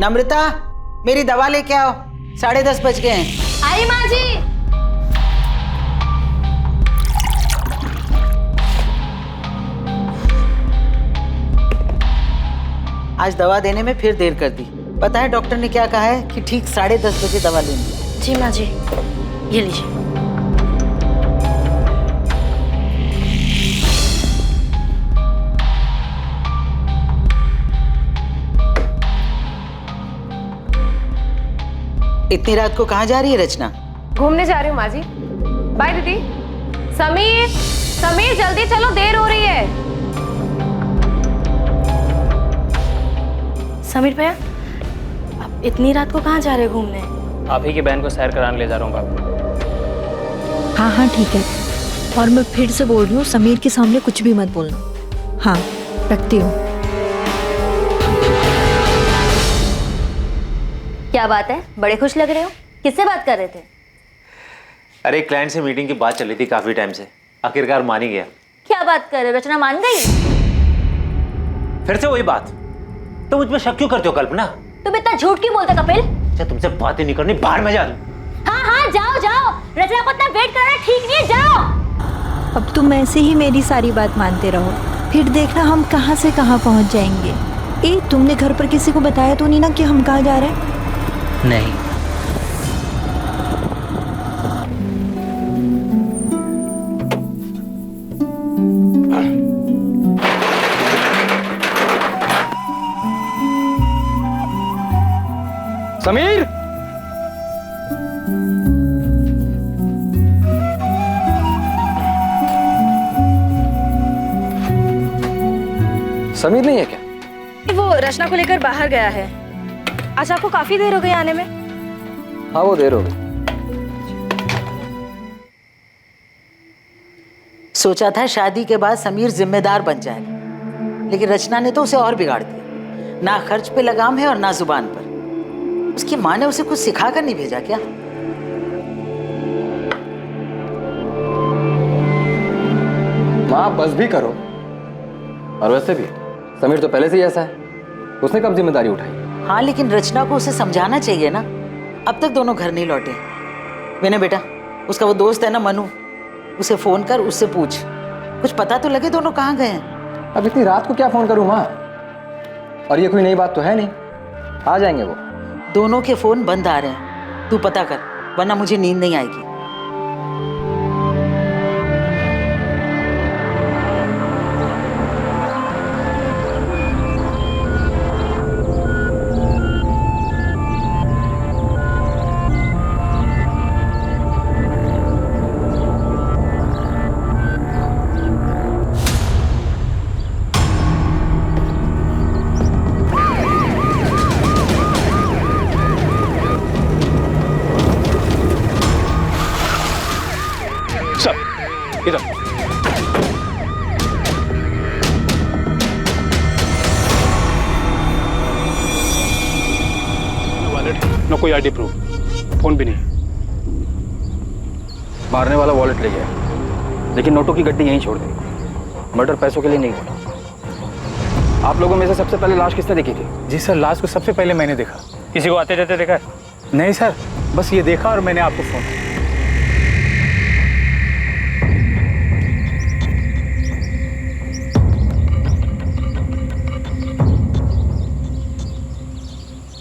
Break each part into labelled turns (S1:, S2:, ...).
S1: नम्रता, मेरी दवा लेके आओ, 10:30 बज गए हैं।
S2: आई माँ जी।
S1: आज दवा देने में फिर देर कर दी। पता है डॉक्टर ने क्या कहा है कि ठीक 10:30 बजे दवा लेनी।
S2: जी माँ जी, ये लीजिए।
S1: इतनी रात को कहाँ जा रही है रचना?
S3: घूमने जा रही हूँ माँ जी। बाय दीदी। समीर, समीर जल्दी चलो, देर हो रही है।
S2: समीर भैया, आप इतनी रात को कहाँ जा रहे हो घूमने?
S4: आप ही की बहन को सैर कराने ले जा रहा हूँ बाबू।
S5: हाँ हाँ ठीक है, और मैं फिर से बोल रही हूँ, समीर के सामने कुछ भी मत बोलना। हाँ, रखती हूँ।
S2: क्या बात है, बड़े खुश लग रहे हो? किससे बात कर रहे थे?
S6: अरे क्लाइंट से मीटिंग की बात चल रही थी काफी टाइम से, आखिरकार मान ही गया।
S2: क्या बात कर रहे हो, रचना मान गई?
S6: फिर से वही बात, तो मुझ पर शक क्यों करते हो कल्पना?
S2: तुम इतना झूठ क्यों बोलते कपिल?
S6: अच्छा तुमसे बातें नहीं करनी, बाहर में जा दूं।
S2: हाँ हाँ जाओ जाओ, रचना को इतना वेट करना ठीक नहीं है, जाओ।
S5: अब तुम ऐसे ही मेरी सारी बात मानते रहो, फिर देखना हम कहाँ से कहाँ पहुँच जाएंगे। ए, तुमने घर पर किसी को बताया तो नहीं ना कि हम कहाँ जा रहे हैं?
S4: नहीं।
S7: समीर, समीर नहीं है क्या?
S3: वो रचना को लेकर बाहर गया है। आज आपको काफी देर हो गई आने में।
S7: हाँ वो देर हो गई।
S1: सोचा था शादी के बाद समीर जिम्मेदार बन जाएगा, लेकिन रचना ने तो उसे और बिगाड़ दिया। ना खर्च पे लगाम है और ना जुबान पर। उसकी माँ ने उसे कुछ सिखा कर नहीं भेजा क्या?
S7: माँ बस भी करो। और वैसे भी समीर तो पहले से ही ऐसा है, उसने कब जिम्मेदारी उठाई?
S1: हाँ, लेकिन रचना को उसे समझाना चाहिए ना। अब तक दोनों घर नहीं लौटे। मैंने बेटा, उसका वो दोस्त है ना मनु, उसे फोन कर, उससे पूछ, कुछ पता तो लगे दोनों कहाँ गए हैं।
S7: अब इतनी रात को क्या फोन करूँ माँ? और ये कोई नई बात तो है नहीं, आ जाएंगे वो।
S1: दोनों के फोन बंद आ रहे हैं, तू पता कर, वरना मुझे नींद नहीं आएगी।
S7: इधर
S8: वॉलेट, न कोई आईडी प्रूफ, फोन भी नहीं।
S7: मारने वाला वॉलेट ले गया, लेकिन नोटों की गड्डी यहीं छोड़ दी। मर्डर पैसों के लिए नहीं हुआ। आप लोगों में से सबसे पहले लाश किसने देखी थी?
S8: जी सर, लाश को सबसे पहले मैंने देखा। किसी को आते जाते देखा है? नहीं सर, बस ये देखा और मैंने आपको फोन किया।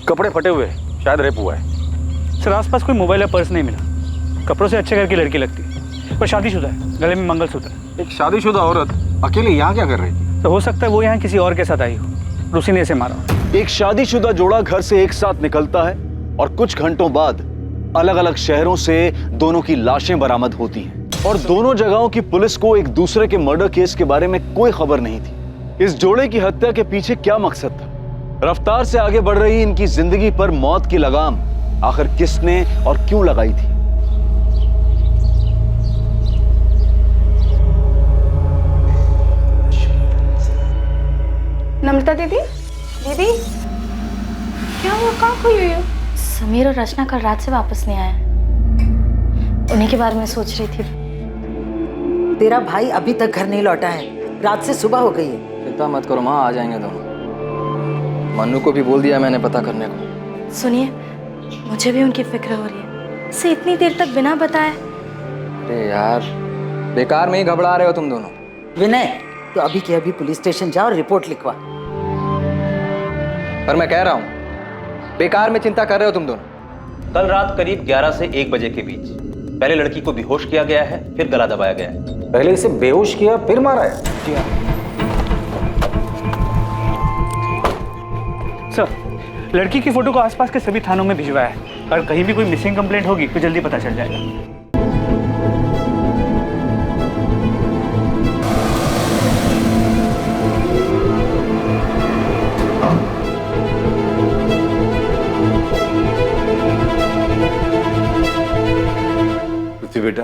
S7: कपड़े फटे हुए, शायद रेप हुआ है।
S8: सर आसपास कोई मोबाइल या पर्स नहीं मिला। कपड़ों से अच्छे घर की लड़की लगती है, पर शादीशुदा है, गले में मंगलसूत्र है।
S7: एक शादीशुदा औरत अकेले यहाँ क्या कर रही थी?
S8: तो हो सकता है वो यहाँ किसी और के साथ आई हो, उसी ने इसे मारा।
S9: एक शादीशुदा जोड़ा घर से एक साथ निकलता है और कुछ घंटों बाद अलग अलग शहरों से दोनों की लाशें बरामद होती हैं और दोनों जगहों की पुलिस को एक दूसरे के मर्डर केस के बारे में कोई खबर नहीं थी। इस जोड़े की हत्या के पीछे क्या मकसद था? रफ्तार से आगे बढ़ रही इनकी जिंदगी पर मौत की लगाम आखिर किसने और क्यों लगाई थी?
S3: नम्रता दीदी, दीदी क्या हुआ, कहाँ खोई हुई हो?
S2: समीर और रचना कल रात से वापस नहीं आए, उन्हीं के बारे में सोच रही थी।
S1: तेरा भाई अभी तक घर नहीं लौटा है, रात से सुबह हो गई है।
S7: चिंता मत करो माँ, आ जाएंगे दोनों। मन्नू को भी बोल दिया मैंने पता करने को।
S2: सुनिए, मुझे भी उनकी फिक्र हो रही है। इसे इतनी देर तक बिना बताए।
S7: अरे यार, बेकार में ही घबरा रहे हो तुम दोनों।
S1: विनय, तो अभी के अभी पुलिस स्टेशन जाओ और रिपोर्ट लिखवा।
S7: पर मैं कह रहा हूँ, बेकार में चिंता कर रहे हो तुम दोनों।
S6: कल रात करीब 11 से 1 बजे के बीच पहले लड़की को बेहोश किया गया है, फिर गला दबाया गया है।
S9: पहले इसे बेहोश किया फिर मारा है।
S7: जी हाँ।
S8: सर, लड़की की फोटो को आसपास के सभी थानों में भिजवाया है और कहीं भी कोई मिसिंग कंप्लेंट होगी तो जल्दी पता चल जाएगा।
S10: पृथ्वी बेटा,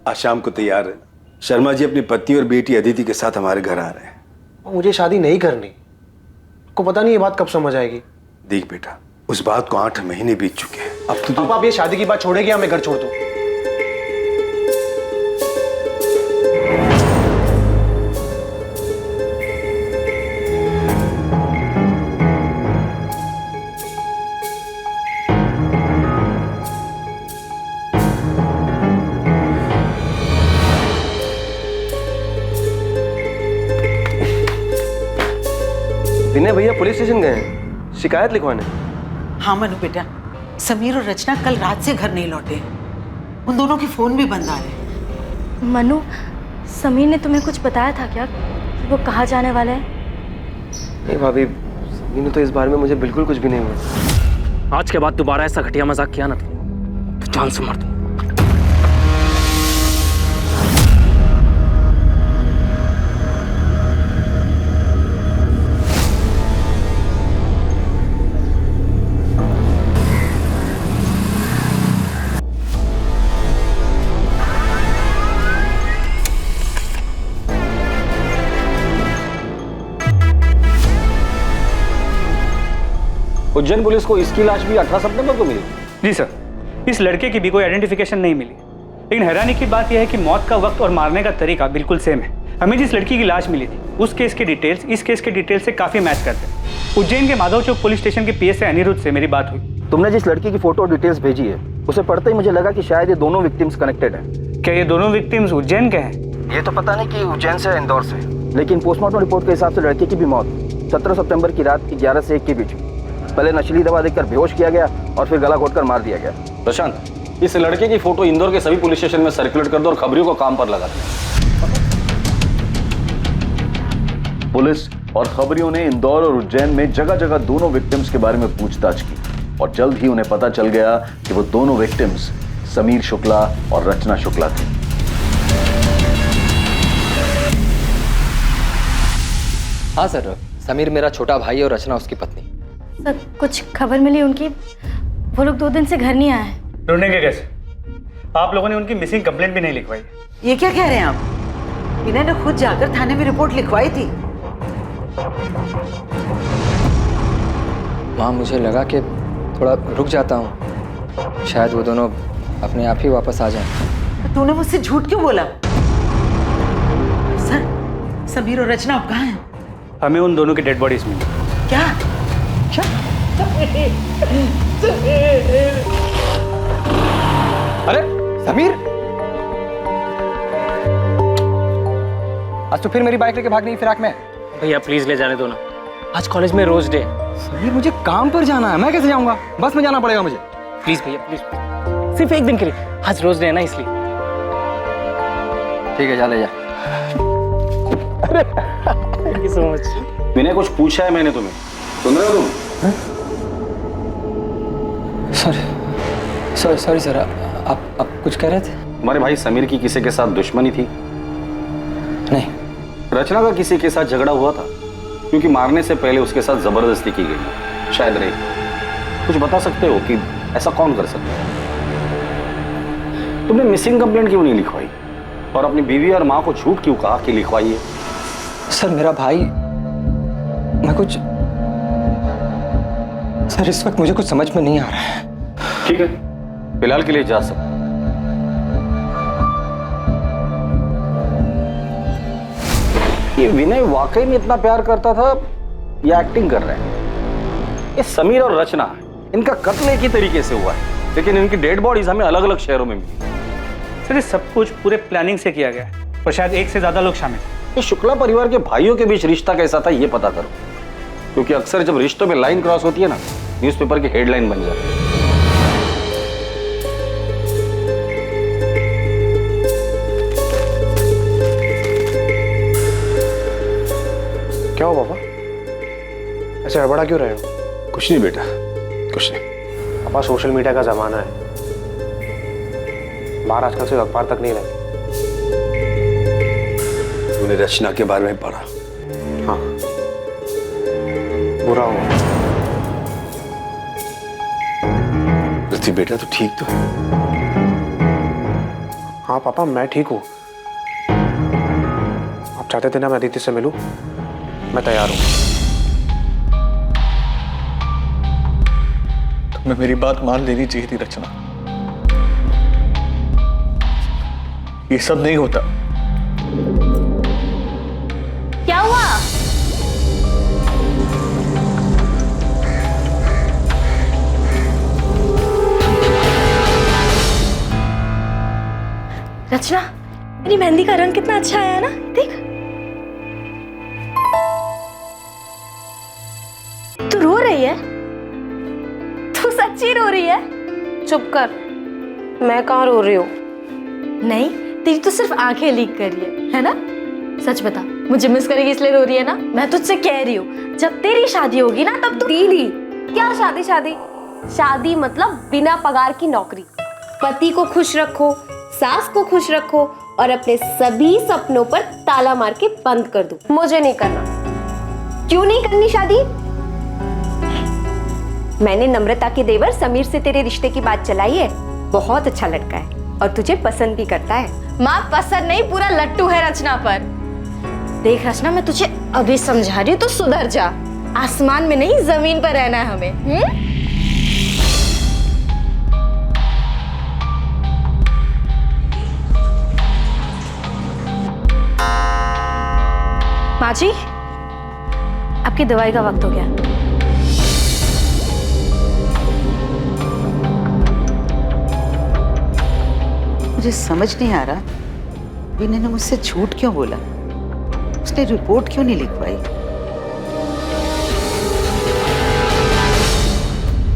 S10: आज शाम को तैयार है। शर्मा जी अपनी पत्नी और बेटी अदिति के साथ हमारे घर आ रहे हैं।
S11: मुझे शादी नहीं करनी। को पता नहीं ये बात कब समझ आएगी।
S10: देख बेटा, उस बात को 8 महीने बीत चुके हैं। अब तो
S11: आप ये शादी की बात छोड़ेगी या मैं घर छोड़ दूं?
S12: विनय भैया पुलिस स्टेशन गए हैं शिकायत लिखवाने।
S1: हाँ मनु बेटा, समीर और रचना कल रात से घर नहीं लौटे। उन दोनों के फोन भी बंद आ रहे।
S2: मनु, समीर ने तुम्हें कुछ बताया था क्या कि वो कहाँ जाने वाले हैं?
S12: नहीं भाभी, समीर ने तो इस बारे में मुझे बिल्कुल कुछ भी नहीं हुआ।
S4: आज के बाद दोबारा ऐसा घटिया मजाक किया ना तो जान से मार दूं।
S9: उज्जैन पुलिस को इसकी लाश भी 18 सितंबर को मिली।
S8: जी सर, इस लड़के की भी कोई आइडेंटिफिकेशन नहीं मिली, लेकिन हैरानी की बात यह है कि मौत का वक्त और मारने का तरीका बिल्कुल सेम है। हमें जिस लड़की की लाश मिली थी उस केस के डिटेल्स इस केस के डिटेल्स से काफी मैच करते हैं। उज्जैन के माधव चौक पुलिस स्टेशन के पीएसआई अनिरुद्ध से मेरी बात हुई।
S7: तुमने जिस लड़की की फोटो और डिटेल्स भेजी है उसे पढ़ते ही मुझे लगा कि शायद ये दोनों विक्टिम्स कनेक्टेड हैं।
S8: क्या ये दोनों विक्टिम्स उज्जैन के हैं?
S7: ये तो पता नहीं कि उज्जैन से इंदौर से, लेकिन पोस्टमार्टम रिपोर्ट के हिसाब से लड़के की भी मौत 17 सितंबर की रात की 11 से 1 के बीच। पहले नशीली दवा देकर बेहोश किया गया और फिर गला घोटकर मार दिया गया।
S9: प्रशांत, इस लड़के की फोटो इंदौर के सभी पुलिस स्टेशन में सर्कुलेट कर दो और खबरियों को काम पर लगा दो। पुलिस और खबरियों ने इंदौर और उज्जैन में जगह जगह दोनों विक्टिम्स के बारे में पूछताछ की और जल्द ही उन्हें पता चल गया कि वो दोनों विक्टिम्स समीर शुक्ला और रचना शुक्ला थे।
S7: हाँ सर, समीर मेरा छोटा भाई और रचना उसकी पत्नी।
S2: सर, कुछ खबर मिली उनकी? वो लोग 2 दिन से घर नहीं आए हैं।
S8: ढूंढेंगे कैसे? आप लोगों ने उनकी मिसिंग कंप्लेंट भी नहीं लिखवाई।
S1: ये क्या कह रहे हैं आप? विनय ने खुद जाकर थाने में रिपोर्ट लिखवाई थी।
S7: माँ, मुझे लगा कि थोड़ा रुक जाता हूँ, शायद वो दोनों अपने आप ही वापस आ जाएं।
S1: तूने मुझसे झूठ क्यों बोला? सर, समीर और रचना अब कहाँ हैं?
S8: हमें उन दोनों की डेड बॉडीज मिली।
S1: क्या?
S7: अरे समीर, आज तो फिर मेरी बाइक लेके भागने की फिराक में।
S4: भैया प्लीज ले जाने दो ना, आज कॉलेज में रोज डे।
S7: समीर, मुझे काम पर जाना है, मैं कैसे जाऊंगा? बस में जाना पड़ेगा मुझे।
S4: प्लीज भैया प्लीज, सिर्फ एक दिन के लिए, आज रोज डे है ना इसलिए।
S7: ठीक है, जा ले जा।
S4: Thank you so much.
S9: Vinay, कुछ पूछा है मैंने तुम्हें, सुन रहे हो तुम?
S7: सॉरी सर, आप कुछ कह रहे थे?
S9: तुम्हारे भाई समीर की किसी के साथ दुश्मनी थी?
S7: नहीं।
S9: रचना का किसी के साथ झगड़ा हुआ था? क्योंकि मारने से पहले उसके साथ जबरदस्ती की गई, शायद रही। कुछ बता सकते हो कि ऐसा कौन कर सकता है? तुमने मिसिंग कंप्लेंट क्यों नहीं लिखवाई और अपनी बीवी और माँ को झूठ क्यों कहा कि लिखवाई है?
S7: सर, मेरा भाई, मैं कुछ, सर इस वक्त मुझे कुछ समझ में नहीं आ रहा है।
S9: ठीक है, फिलहाल के लिए जा सकते। ये विनय वाकई में इतना प्यार करता था या एक्टिंग कर रहे हैं?
S6: ये समीर और रचना, इनका कत्ल एक ही तरीके से हुआ है, लेकिन इनकी डेड बॉडीज हमें अलग अलग शहरों में मिली।
S8: सर ये सब कुछ पूरे प्लानिंग से किया गया है और शायद एक से ज्यादा लोग शामिल हैं।
S6: ये शुक्ला परिवार के भाइयों के बीच रिश्ता कैसा था ये पता करो, क्योंकि अक्सर जब रिश्तों में लाइन क्रॉस होती है ना, न्यूज़पेपर की हेडलाइन बन जाती है।
S11: क्या हो पापा, ऐसे हड़बड़ा क्यों रहे हो?
S10: कुछ नहीं बेटा, कुछ नहीं।
S11: पापा सोशल मीडिया का जमाना है, बाहर आजकल से अखबार तक नहीं रहते।
S10: तूने रचना के बारे में पढ़ा?
S11: हाँ, बुरा हुआ।
S10: पृथ्वी बेटा तू ठीक तो है?
S11: हाँ पापा मैं ठीक हूँ। आप चाहते थे ना मैं अदिति से मिलूं, मैं तैयार हूँ।
S13: तुम्हें मेरी बात मान लेनी चाहिए थी रचना। ये सब नहीं होता।
S2: क्या हुआ? रचना, मेरी मेहंदी का रंग कितना अच्छा आया है ना, देख। तू रो रही है? तू सच्ची रो रही है?
S3: चुप कर, मैं कहाँ रो रही हूँ?
S2: नहीं, तेरी तो सिर्फ आंखें लीक कर रही है ना? सच बता, मुझे मिस करेगी इसलिए रो रही है ना? मैं तुझसे कह रही हूँ, जब तेरी शादी होगी ना तब तू।
S3: दीदी, क्या शादी? शादी शादी मतलब बिना पगार की नौकरी। पति को खुश रखो, सास को खुश रखो और अपने सभी सपनों पर ताला मार के बंद कर दो। मुझे नहीं करना। क्यों नहीं करनी शादी? मैंने नम्रता के देवर समीर से तेरे रिश्ते की बात चलाई है। बहुत अच्छा लड़का है और तुझे पसंद भी करता है।
S2: माँ पसंद नहीं, पूरा लट्टू है रचना पर। देख रचना, मैं तुझे अभी समझा रही हूँ, तो सुधर जा। आसमान में नहीं जमीन पर रहना है हमें। माँ जी, आपकी दवाई का वक्त हो गया।
S1: मुझे समझ नहीं आ रहा, विनय ने मुझसे झूठ क्यों बोला? उसने रिपोर्ट क्यों नहीं लिखवाई?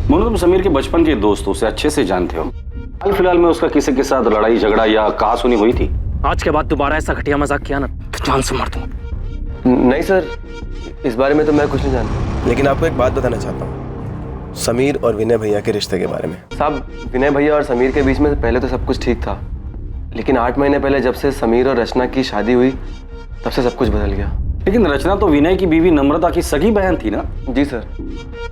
S6: मोनू, तुम समीर के बचपन के दोस्त हो, उसे अच्छे से जानते हो। हाल फिलहाल में उसका किसी के साथ लड़ाई झगड़ा या कहासुनी हुई थी?
S4: आज के बाद दोबारा ऐसा घटिया मजाक किया ना तो जान से मार दूंगा।
S12: नहीं सर, इस बारे में तो मैं कुछ नहीं जानता।
S14: लेकिन आपको एक बात बताना चाहता हूँ, समीर और विनय भैया के रिश्ते के बारे में।
S12: साहब, विनय भैया और समीर के बीच में पहले तो सब कुछ ठीक था, लेकिन 8 महीने पहले जब से समीर और रचना की शादी हुई तब से सब कुछ बदल गया।
S6: लेकिन रचना तो विनय की बीवी नम्रता की सगी बहन थी ना?
S12: जी सर,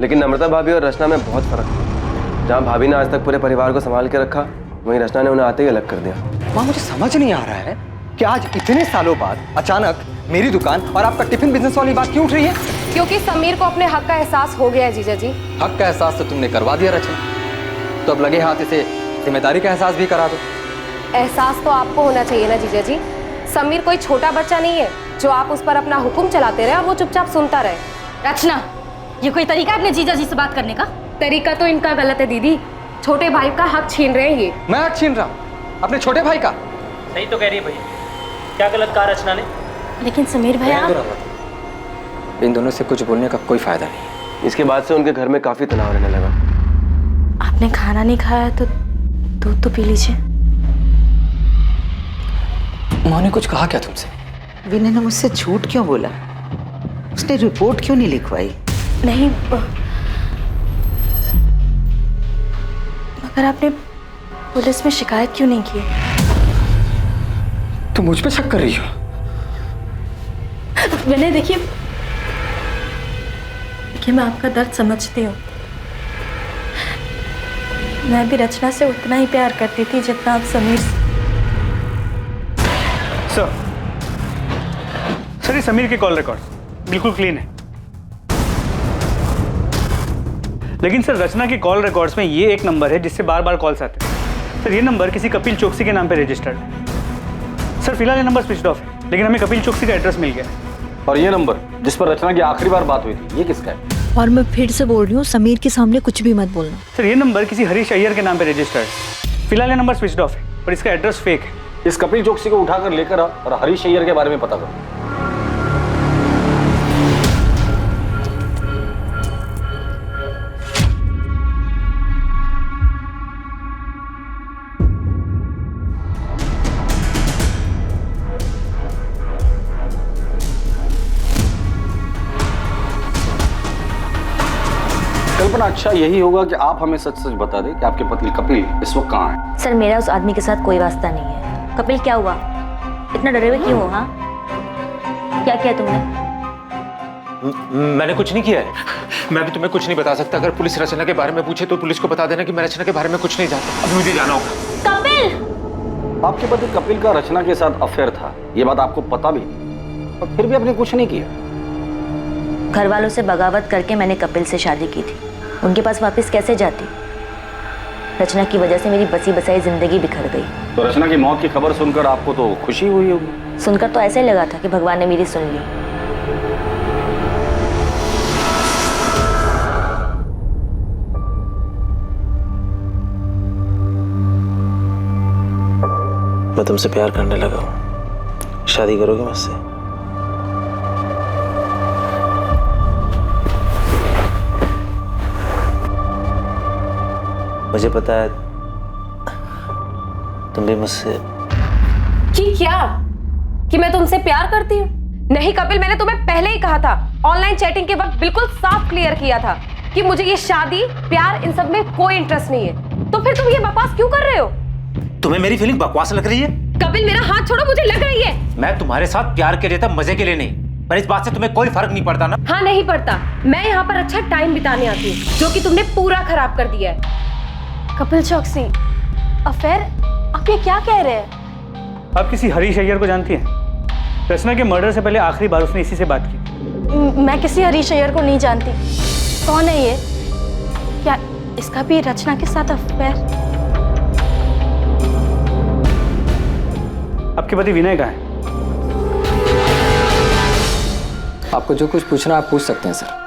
S12: लेकिन नम्रता भाभी और रचना में बहुत फर्क है। जहाँ भाभी ने आज तक पूरे परिवार को संभाल के रखा, वहीं रचना ने उन्हें आते ही अलग कर दिया।
S15: माँ, मुझे समझ नहीं आ रहा है कि आज इतने सालों बाद अचानक मेरी दुकान और आपका टिफिन बिजनेस वाली बात क्यों उठ रही है?
S3: क्योंकि समीर को अपने हक का एहसास हो गया है जीजा जी।
S15: हक का एहसास तो तुमने करवा दिया रचना, तो अब लगे हाथ इसे जिम्मेदारी का एहसास भी करा दो।
S3: एहसास तो आपको होना चाहिए ना जीजा जी। समीर कोई छोटा बच्चा नहीं है जो आप उस पर अपना हुक्म चलाते रहे और वो चुपचाप सुनता रहे।
S2: रचना, ये कोई तरीका है अपने जीजा जी से बात करने का?
S3: तरीका तो इनका गलत है दीदी। छोटे भाई का हक छीन रहे हैं ये।
S15: मैं हक छीन रहा हूँ अपने छोटे भाई का?
S4: सही तो कह रही है भैया, क्या गलत कहा रचना ने?
S2: लेकिन समीर भैया,
S15: इन दोनों से कुछ बोलने का कोई फायदा नहीं।
S12: इसके बाद से उनके घर में काफी तनाव रहने लगा।
S2: आपने खाना नहीं खाया तो दूध तो पी लीजिए।
S15: माँ ने कुछ कहा क्या तुमसे?
S1: विनय ने मुझसे झूठ क्यों बोला? उसने रिपोर्ट क्यों नहीं लिखवाई?
S2: नहीं, मगर आपने पुलिस में शिकायत क्यों नहीं की?
S15: तुम मुझ पे शक कर रही हो?
S2: विनय, देखिए मैं आपका दर्द समझती हूँ। मैं भी रचना से उतना ही प्यार करती थी जितना आप समीर से।
S8: सर ये समीर के कॉल रिकॉर्ड बिल्कुल क्लीन है, लेकिन सर रचना के कॉल रिकॉर्ड्स में ये एक नंबर है जिससे बार बार कॉल्स आते हैं। सर ये नंबर किसी कपिल चौकसी के नाम पे रजिस्टर्ड है। सर फिलहाल ये नंबर स्विच ऑफ है, लेकिन हमें कपिल चौकसी का एड्रेस मिल गया है।
S6: और ये नंबर जिस पर रचना की आखिरी बार बात हुई थी, ये किसका है?
S5: और मैं फिर से बोल रही हूँ, समीर के सामने कुछ भी मत बोलना।
S8: सर ये नंबर किसी हरीश अय्यर के नाम पे रजिस्टर्ड है। फिलहाल ये नंबर स्विच ऑफ है, पर इसका एड्रेस फेक है।
S6: इस कपिल चौकसी को उठाकर लेकर आ और हरीश अय्यर के बारे में पता करो। कल्पना, अच्छा यही होगा कि आप हमें सच सच बता दें कि आपके पति कपिल इस वक्त कहाँ है।
S16: सर मेरा उस आदमी के साथ कोई वास्ता नहीं है। कपिल क्या हुआ, इतना डरे हुए क्यों हो? हाँ, क्या किया तुमने?
S17: मैंने कुछ नहीं किया है। मैं भी तुम्हें कुछ नहीं बता सकता। अगर पुलिस रचना के बारे में पूछे तो पुलिस को बता देना कि मैं रचना के बारे में कुछ नहीं जानता। अब मुझे जाना होगा।
S16: कपिल!
S6: आपके पति कपिल का रचना के साथ अफेयर था, ये बात आपको पता भी थी, और फिर भी आपने कुछ नहीं किया।
S16: घर वालों से बगावत करके मैंने कपिल से शादी की थी। उनके पास वापस कैसे जाती? रचना की वजह से मेरी बसी बसाई जिंदगी बिखर गई।
S6: तो रचना की मौत की खबर सुनकर आपको तो खुशी हुई होगी।
S16: सुनकर तो ऐसे लगा था कि भगवान ने मेरी सुन ली।
S14: मैं तुमसे प्यार करने लगा हूँ, शादी करोगे मुझसे? मुझे पता है तुम भी मुझसे।
S3: कि क्या? कि मैं तुमसे प्यार करती हूँ? नहीं कपिल, मैंने तुम्हें पहले ही कहा था, ऑनलाइन चैटिंग के वक्त बिल्कुल साफ क्लियर किया था कि मुझे ये शादी प्यार इन सब में कोई इंटरेस्ट नहीं है। तो फिर तुम ये बकवास क्यों कर रहे हो?
S17: तुम्हें मेरी फीलिंग बकवास लग रही है?
S3: कपिल मेरा हाथ छोड़ो, मुझे लग रही है।
S17: मैं तुम्हारे साथ प्यार के लिए था, मजे के लिए नहीं। पर इस बात से तुम्हें कोई फर्क नहीं पड़ता ना?
S3: हाँ नहीं पड़ता। मैं यहाँ पर अच्छा टाइम बिताने आती हूँ, जो कि तुमने पूरा खराब कर दिया है।
S2: कपिल चौकसी, अफेयर? आप ये क्या कह रहे हैं?
S8: आप किसी हरीश अय्यर को जानती हैं? रचना के मर्डर से पहले आखिरी बार उसने इसी से बात की।
S2: मैं किसी हरीश अय्यर को नहीं जानती। कौन है ये? क्या इसका भी रचना के साथ अफेयर?
S8: आपके पति विनय कहाँ है?
S15: आपको जो कुछ पूछना आप पूछ सकते हैं सर।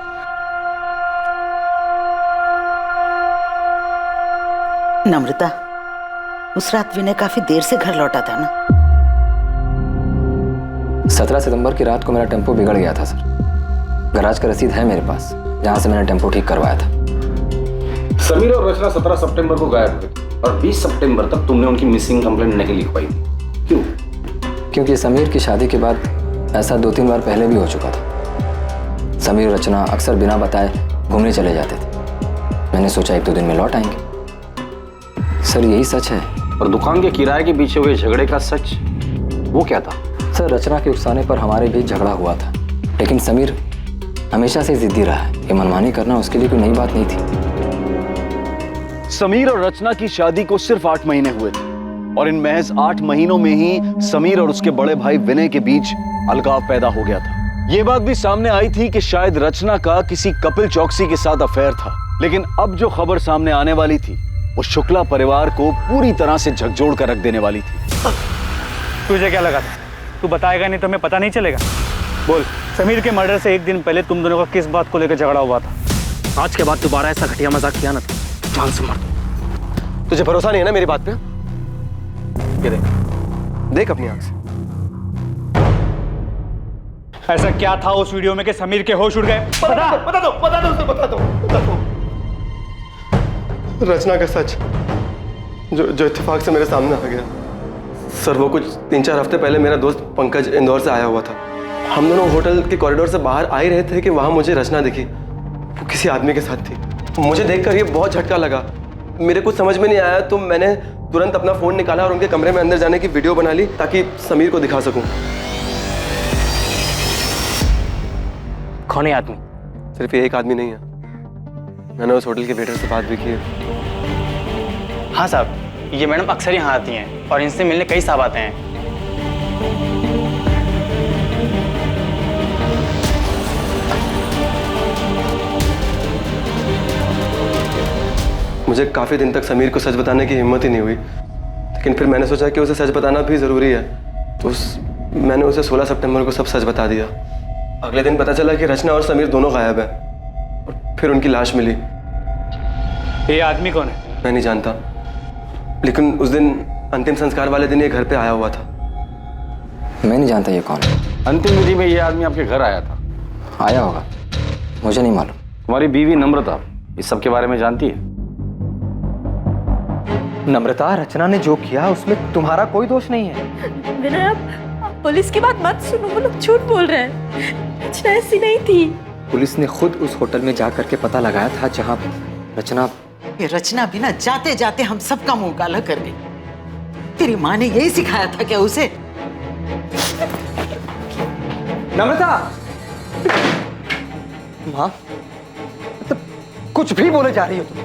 S1: नम्रता, उस रात विनय काफी देर से घर लौटा था ना?
S15: 17 सितंबर की रात को मेरा टेम्पो बिगड़ गया था सर। गैराज का रसीद है मेरे पास, जहां से मैंने टेम्पो ठीक करवाया था।
S6: समीर और रचना 17 सितंबर को गायब हुए और 20 सितंबर तक तुमने उनकी मिसिंग कंप्लेंट नहीं लिखवाई। क्यों?
S15: क्योंकि समीर की शादी के बाद ऐसा 2-3 बार पहले भी हो चुका था। समीर और रचना अक्सर बिना बताए घूमने चले जाते थे। मैंने सोचा 1-2 दिन में लौट आएंगे। सर यही सच है।
S6: और दुकान के किराए के पीछे हुए झगड़े का सच, वो क्या था?
S15: सर रचना के उकसाने पर हमारे बीच झगड़ा हुआ था, लेकिन समीर हमेशा से जिद्दी रहा है। ये मनमानी करना उसके लिए कोई नई बात नहीं थी।
S9: समीर और रचना की शादी को सिर्फ 8 महीने हुए थे और इन महज 8 महीनों में ही समीर और उसके बड़े भाई विनय के बीच अलगाव पैदा हो गया था। ये बात भी सामने आई थी कि शायद रचना का किसी कपिल चौकसी के साथ अफेयर था, लेकिन अब जो खबर सामने आने वाली थी वो शुक्ला परिवार को पूरी तरह से झकझोर कर रख देने वाली थी।
S8: तुझे क्या लगा था? तू बताएगा नहीं तो हमें पता नहीं चलेगा? बोल, समीर के मर्डर से 1 दिन पहले तुम दोनों का किस बात को लेकर झगड़ा हुआ था?
S12: आज के बाद दोबारा ऐसा घटिया मजाक किया ना तो जान से मार दूं।
S14: तुझे भरोसा नहीं है ना मेरी बात पे? ये देख अपनी आंख से।
S8: ऐसा क्या था उस वीडियो में कि समीर के होश उड़ गए?
S11: बता दो। रचना का सच जो इत्तेफाक से मेरे सामने आ गया।
S12: सर वो कुछ 3-4 हफ्ते पहले मेरा दोस्त पंकज इंदौर से आया हुआ था। हम दोनों होटल के कॉरिडोर से बाहर आ ही रहे थे कि वहां मुझे रचना दिखी। वो किसी आदमी के साथ थी। मुझे देखकर ये बहुत झटका लगा। मेरे कुछ समझ में नहीं आया तो मैंने तुरंत अपना फोन निकाला और उनके कमरे में अंदर जाने की वीडियो बना ली ताकि समीर को दिखा सकूं।
S4: कौन है आदमी?
S12: सिर्फ ये एक आदमी नहीं है, मैंने उस होटल के वेटर से बात भी की है।
S4: हाँ साहब, ये मैडम अक्सर यहाँ आती हैं और इनसे मिलने कई साहब आते हैं।
S12: मुझे काफ़ी दिन तक समीर को सच बताने की हिम्मत ही नहीं हुई, लेकिन फिर मैंने सोचा कि उसे सच बताना भी ज़रूरी है, तो मैंने उसे 16 सितंबर को सब सच बता दिया। अगले दिन पता चला कि रचना और समीर दोनों गायब हैं और फिर उनकी लाश मिली।
S8: ये आदमी कौन है?
S12: मैं नहीं जानता, लेकिन उस दिन अंतिम संस्कार वाले दिन ये घर पे आया हुआ था।
S15: मैं नहीं जानता ये कौन है।
S6: अंतिम विधि में ये आदमी आपके घर आया था?
S15: आया होगा, मुझे नहीं मालूम।
S6: तुम्हारी बीवी नम्रता इस सब के बारे में जानती है?
S11: नम्रता, रचना ने जो किया उसमें तुम्हारा कोई दोष नहीं है।
S2: विनय, आप पुलिस की बात मत सुनो, वो लोग झूठ बोल रहे हैं। रचना ऐसी नहीं थी।
S11: पुलिस ने खुद उस होटल में जा करके पता लगाया था जहां रचना।
S1: ये रचना भी ना जाते जाते हम सबका मुंह काला कर गई। तेरी माँ ने यही सिखाया था क्या उसे?
S11: नम्रता, माँ, तो कुछ भी बोले जा रही हो तुम।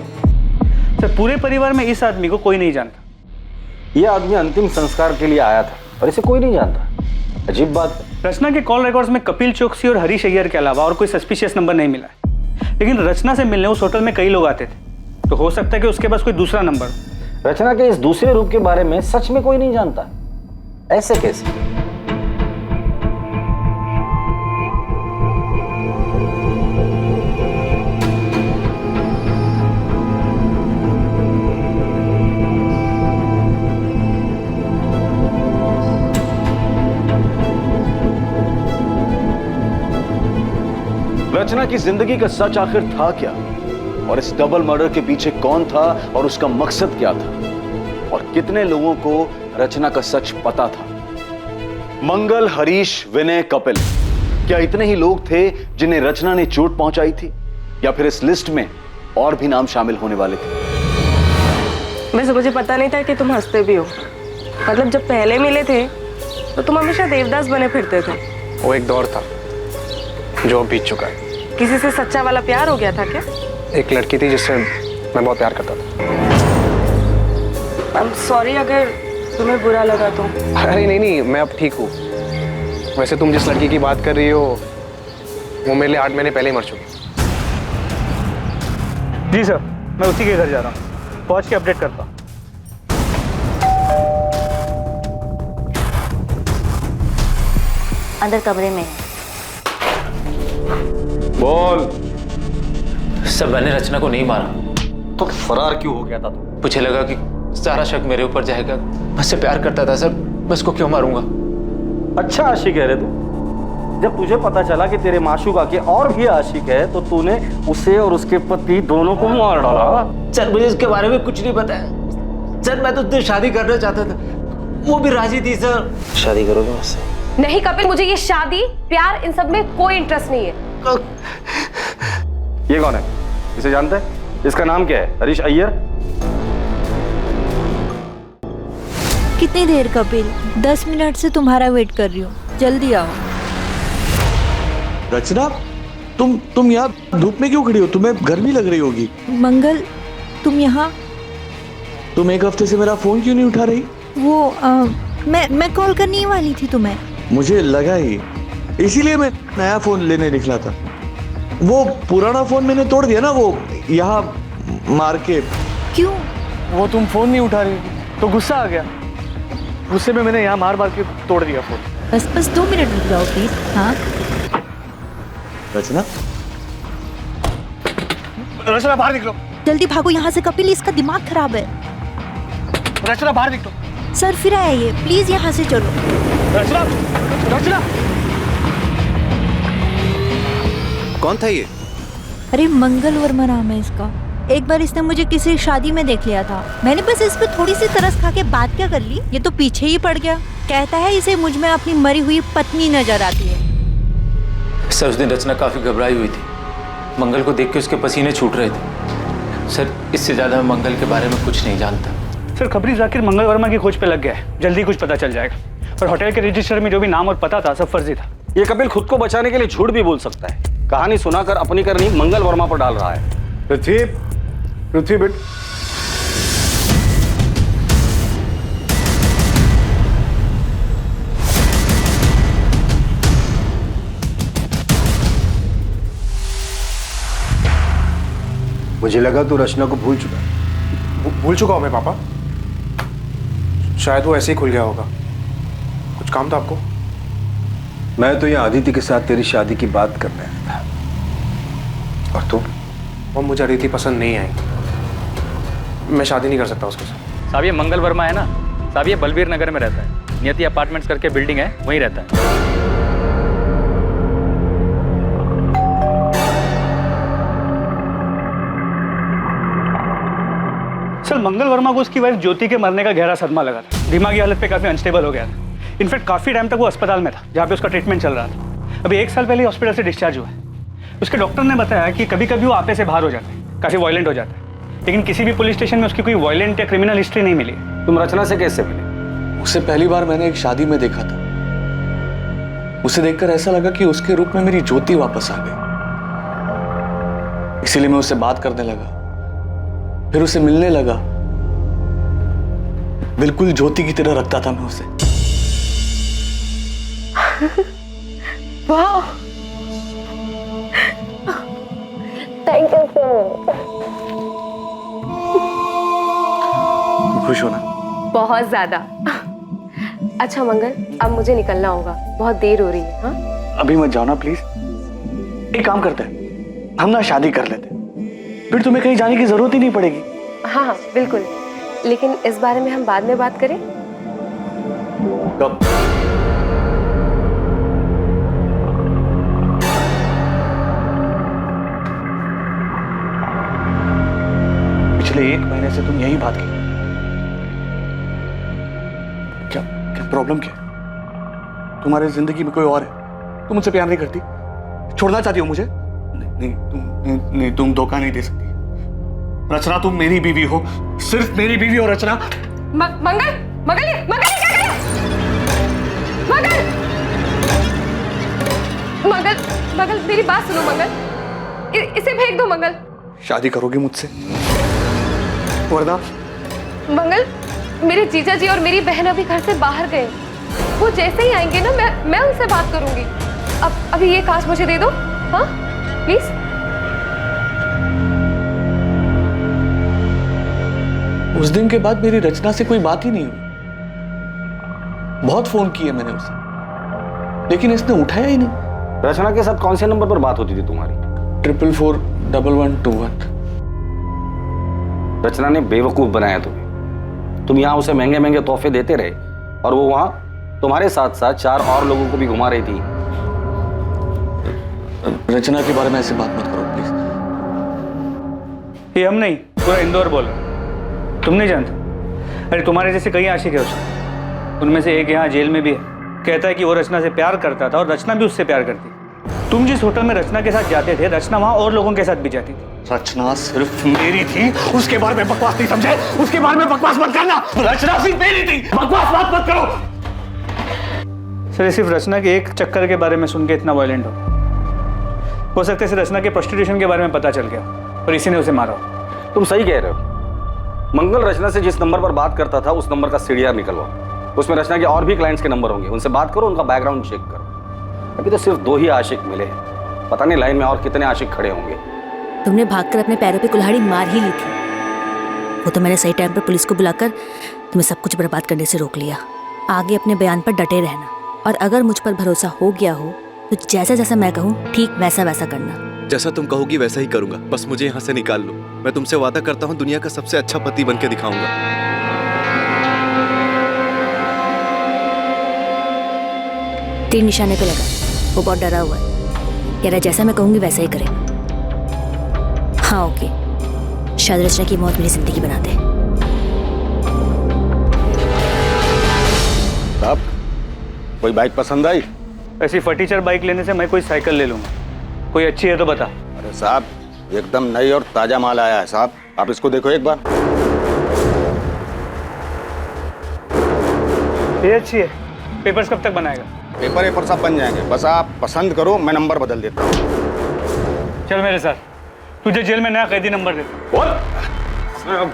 S8: सर, पूरे परिवार में इस आदमी को कोई नहीं जानता।
S6: ये आदमी अंतिम संस्कार के लिए आया था और इसे कोई नहीं जानता। अजीब बात है।
S8: रचना के कॉल रिकॉर्ड्स में कपिल चौकसी और हरीश अय्यर के अलावा और कोई सस्पिशियस नंबर नहीं मिला है। लेकिन रचना से मिलने उस होटल में कई लोग आते थे, तो हो सकता है कि उसके पास कोई दूसरा नंबर।
S6: रचना के इस दूसरे रूप के बारे में सच में कोई नहीं जानता। ऐसे कैसे?
S9: रचना की जिंदगी का सच आखिर था क्या, और इस डबल मर्डर के पीछे कौन था और उसका मकसद क्या था, और कितने लोगों को रचना का सच पता था? मंगल, हरीश, विनय, कपिल, क्या इतने ही लोग थे जिन्हें रचना ने चोट पहुंचाई थी, या फिर इस लिस्ट में और भी नाम शामिल होने वाले थे?
S18: वैसे मुझे पता नहीं था कि तुम हंसते भी हो। मतलब जब पहले मिले थे तो तुम हमेशा देवदास बने फिरते थे।
S11: वो एक दौर था जो बीत चुका है।
S18: किसी से सच्चा वाला प्यार हो गया था क्या?
S11: एक लड़की थी जिससे मैं बहुत प्यार करता था।
S18: आई एम सॉरी अगर तुम्हें बुरा लगा तो।
S11: अरे नहीं, मैं अब ठीक हूँ। वैसे तुम जिस लड़की की बात कर रही हो वो मेरे लिए 8 महीने पहले ही मर चुकी।
S8: जी सर, मैं उसी के घर जा रहा हूँ, पहुँच के अपडेट करता हूँ।
S16: अंदर कमरे में है।
S6: बोल।
S17: सर, मैंने रचना को नहीं मारा।
S6: तो फरार क्यों हो गया था तू?
S17: मुझे लगा कि सारा शक मेरे ऊपर जाएगा। मैं उससे प्यार करता था सर, मैं उसको क्यों मारूंगा?
S6: अच्छा आशिक है रे तू। जब तुझे पता चला कि तेरे माशूका के और भी आशिक है तो तूने उसे और उसके पति दोनों को मार डाला।
S17: सर, मुझे इसके बारे में कुछ नहीं पता है सर। मैं तो उससे शादी करना चाहता था, वो भी राजी थी सर।
S11: शादी करोगे मुझसे?
S3: नहीं कपिल, मुझे ये शादी प्यार इन सब में कोई इंटरेस्ट नहीं है।
S6: ये कौन है? इसे जानते हैं? इसका नाम क्या है? हरीश अय्यर।
S5: कितनी देर कपिल? 10 मिनट से तुम्हारा वेट कर रही हूँ, जल्दी आओ।
S13: रचना, तुम यहाँ धूप में क्यों खड़ी हो? तुम्हें गर्मी लग रही होगी।
S5: मंगल, तुम यहाँ?
S13: तुम एक हफ्ते से मेरा फोन क्यों नहीं उठा रही?
S5: वो मैं कॉल करने ही वाली थी तुम्हें।
S13: मुझे लगा ही, इसीलिए मैं नया फोन लेने निकला था। वो पुराना फोन मैंने तोड़ दिया ना, वो यहाँ मार के।
S5: क्यों?
S8: वो तुम फोन नहीं उठा रही तो गुस्सा आ गया, गुस्से में मैंने यहाँ मार मार के तोड़ दिया फोन।
S5: बस 2 मिनट रुक जाओ प्लीज। हाँ
S13: रचना,
S8: रचना बाहर निकलो।
S5: जल्दी भागो यहाँ से कपिल, इसका दिमाग खराब है।
S8: रचना बाहर निकलो।
S5: सर फिर आया ये, प्लीज यहाँ से चलो।
S8: रचना, रचना।
S14: कौन था ये?
S5: अरे मंगल वर्मा नाम है इसका। एक बार इसने मुझे किसी शादी में देख लिया था, मैंने बस इस पे थोड़ी सी तरस खा के बात क्या कर ली, ये तो पीछे ही पड़ गया। कहता है इसे मुझ में अपनी मरी हुई पत्नी नजर आती है।
S17: सर, उस दिन रचना काफी घबराई हुई थी। मंगल को देख के उसके पसीने छूट रहे थे। सर, इससे ज्यादा मैं मंगल के बारे में कुछ नहीं जानता।
S8: सर, खबरी जाकिर मंगल वर्मा की खोज पे लग गया है, जल्दी कुछ पता चल जाएगा। और होटल के रजिस्टर में जो भी नाम और पता था सब फर्जी था।
S6: ये कपिल खुद को बचाने के लिए झूठ भी बोल सकता है। कहानी सुनाकर अपनी करनी मंगल वर्मा पर डाल रहा है।
S9: पृथ्वी बेट,
S10: मुझे लगा तू रचना को भूल चुका।
S11: भूल चुका हूँ मैं पापा। शायद वो ऐसे ही खुल गया होगा। कुछ काम था आपको?
S10: मैं तो यहाँ आदित्य के साथ तेरी शादी की बात करने आया था। और तू
S11: और मुझे अदिति पसंद नहीं आई। मैं शादी नहीं कर सकता उसके साथ।
S8: साहब ये मंगल वर्मा है ना साहब, ये बलबीर नगर में रहता है, नियति अपार्टमेंट्स करके बिल्डिंग है, वहीं रहता है। सर मंगल वर्मा को उसकी वाइफ ज्योति के मरने का गहरा सदमा लगा था, दिमागी हालत पे काफी अनस्टेबल हो गया था। इनफैक्ट काफी टाइम तक वो अस्पताल में था जहाँ पे उसका ट्रीटमेंट चल रहा था। अभी 1 साल पहले हॉस्पिटल से डिस्चार्ज हुआ है। उसके डॉक्टर ने बताया कि कभी कभी वो आपे से बाहर हो जाता है, काफी वायलेंट हो जाता है, लेकिन किसी भी पुलिस स्टेशन में उसकी कोई वायलेंट या क्रिमिनल हिस्ट्री नहीं मिली।
S6: तुम रचना से कैसे मिले?
S13: उसे पहली बार मैंने एक शादी में देखा था। उसे देखकर ऐसा लगा कि उसके रूप में मेरी ज्योति वापस आ गई, इसीलिए मैं उससे बात करने लगा, फिर उसे मिलने लगा। बिल्कुल ज्योति की तरह रखता था मैं उसे।
S3: वाह, थैंक यू सो मच।
S13: खुश हो ना?
S3: बहुत ज्यादा। अच्छा मंगल, अब मुझे निकलना होगा, बहुत देर हो रही है। हाँ
S13: अभी मत जाओ ना प्लीज। एक काम करते हैं, हम ना शादी कर लेते हैं, फिर तुम्हें कहीं जाने की जरूरत ही नहीं पड़ेगी।
S3: हाँ हाँ बिल्कुल, लेकिन इस बारे में हम बाद में बात करें।
S13: कब? पिछले 1 महीने से तुम यही बात की। क्या क्या प्रॉब्लम क्या है? तुम्हारी जिंदगी में कोई और है? तुम मुझसे प्यार नहीं करती? छोड़ना चाहती हो मुझे? नहीं, तुम धोखा नहीं दे सकती। रचना तुम मेरी बीवी हो, सिर्फ मेरी बीवी हो रचना।
S3: मंगल मंगल मंगल क्या कर रहे हो? मंगल मंगल मंगल मेरी बात सुनो मंगल, इसे फेंक दो मंगल।
S13: शादी करोगी मुझसे वरना?
S3: मंगल, मेरे जीजा जी और मेरी बहन अभी घर से बाहर गए, वो जैसे ही आएंगे ना मैं उनसे बात करूंगी। अब अभी ये कांच मुझे दे दो, हाँ प्लीज।
S13: उस दिन के बाद मेरी रचना से कोई बात ही नहीं हुई। बहुत फोन किए मैंने उसे, लेकिन इसने उठाया ही नहीं।
S6: रचना के साथ कौन से नंबर पर बात होती थी तुम्हारी?
S13: 4441121।
S6: रचना ने बेवकूफ बनाया तुम्हें। तुम यहाँ उसे महंगे महंगे तोहफे देते रहे और वो वहां तुम्हारे साथ साथ 4 और लोगों को भी घुमा रही थी।
S13: रचना के बारे में ऐसे बात मत करो प्लीज।
S8: ये हम नहीं, पूरा इंदौर बोल रहा। तुम नहीं जानते? अरे तुम्हारे जैसे कई आशिक है उसके, उनमें से एक यहाँ जेल में भी है। कहता है कि वो रचना से प्यार करता था और रचना भी उससे प्यार करती। तुम जिस होटल में रचना के साथ जाते थे, रचना वहां और लोगों के साथ भी जाती थी।
S13: रचना सिर्फ मेरी थी, उसके बारे में बकवास नहीं समझे? उसके बारे में बकवास मत करना। रचना सिर्फ मेरी थी, बकवास बात मत करो।
S8: सर सिर्फ रचना के एक चक्कर के बारे में सुन के इतना वायलेंट हो सकता है रचना के प्रोस्टिट्यूशन के बारे में पता चल गया और इसी ने उसे मारा।
S6: तुम सही कह रहे हो। मंगल रचना से जिस नंबर पर बात करता था उस नंबर का सीडीआर निकलवा, उसमें रचना के और भी क्लाइंट्स के नंबर होंगे, उनसे बात करो, उनका बैकग्राउंड चेक करो। अभी तो सिर्फ 2 ही आशिक मिले हैं, पता नहीं लाइन में और कितने आशिक खड़े होंगे।
S16: तुमने भागकर अपने पैरों पे कुल्हाड़ी मार ही ली थी। वो तो मैंने सही टाइम पर पुलिस को बुलाकर तुम्हें सब कुछ बर्बाद करने से रोक लिया। आगे अपने बयान पर डटे रहना, और अगर मुझ पर भरोसा हो गया हो तो जैसा जैसा मैं कहूँ ठीक वैसा वैसा करना।
S12: जैसा तुम कहोगी वैसा ही करूंगा, बस मुझे यहाँ से निकाल लो। मैं तुमसे वादा करता हूँ दुनिया का सबसे अच्छा पति बन के दिखाऊंगा।
S16: तीर निशाने पे लगा, वो बहुत डरा हुआ है, कह रहा जैसा मैं कहूंगी वैसा ही करेगा। हाँ ओके, शायद रचना की मौत मेरी जिंदगी बना दे।
S6: साहब कोई बाइक पसंद आई?
S8: ऐसी फटीचर बाइक लेने से मैं कोई साइकिल ले लूंगा। कोई अच्छी है तो बता।
S10: अरे साहब एकदम नई और ताजा माल आया है साहब, आप इसको देखो एक बार।
S8: ये अच्छी है। पेपर्स कब तक बनाएगा?
S10: पेपर सब बन जाएंगे, बस आप पसंद करो, मैं नंबर बदल देता हूँ।
S8: चल मेरे साथ, तुझे जेल में नया कैदी नंबर देता।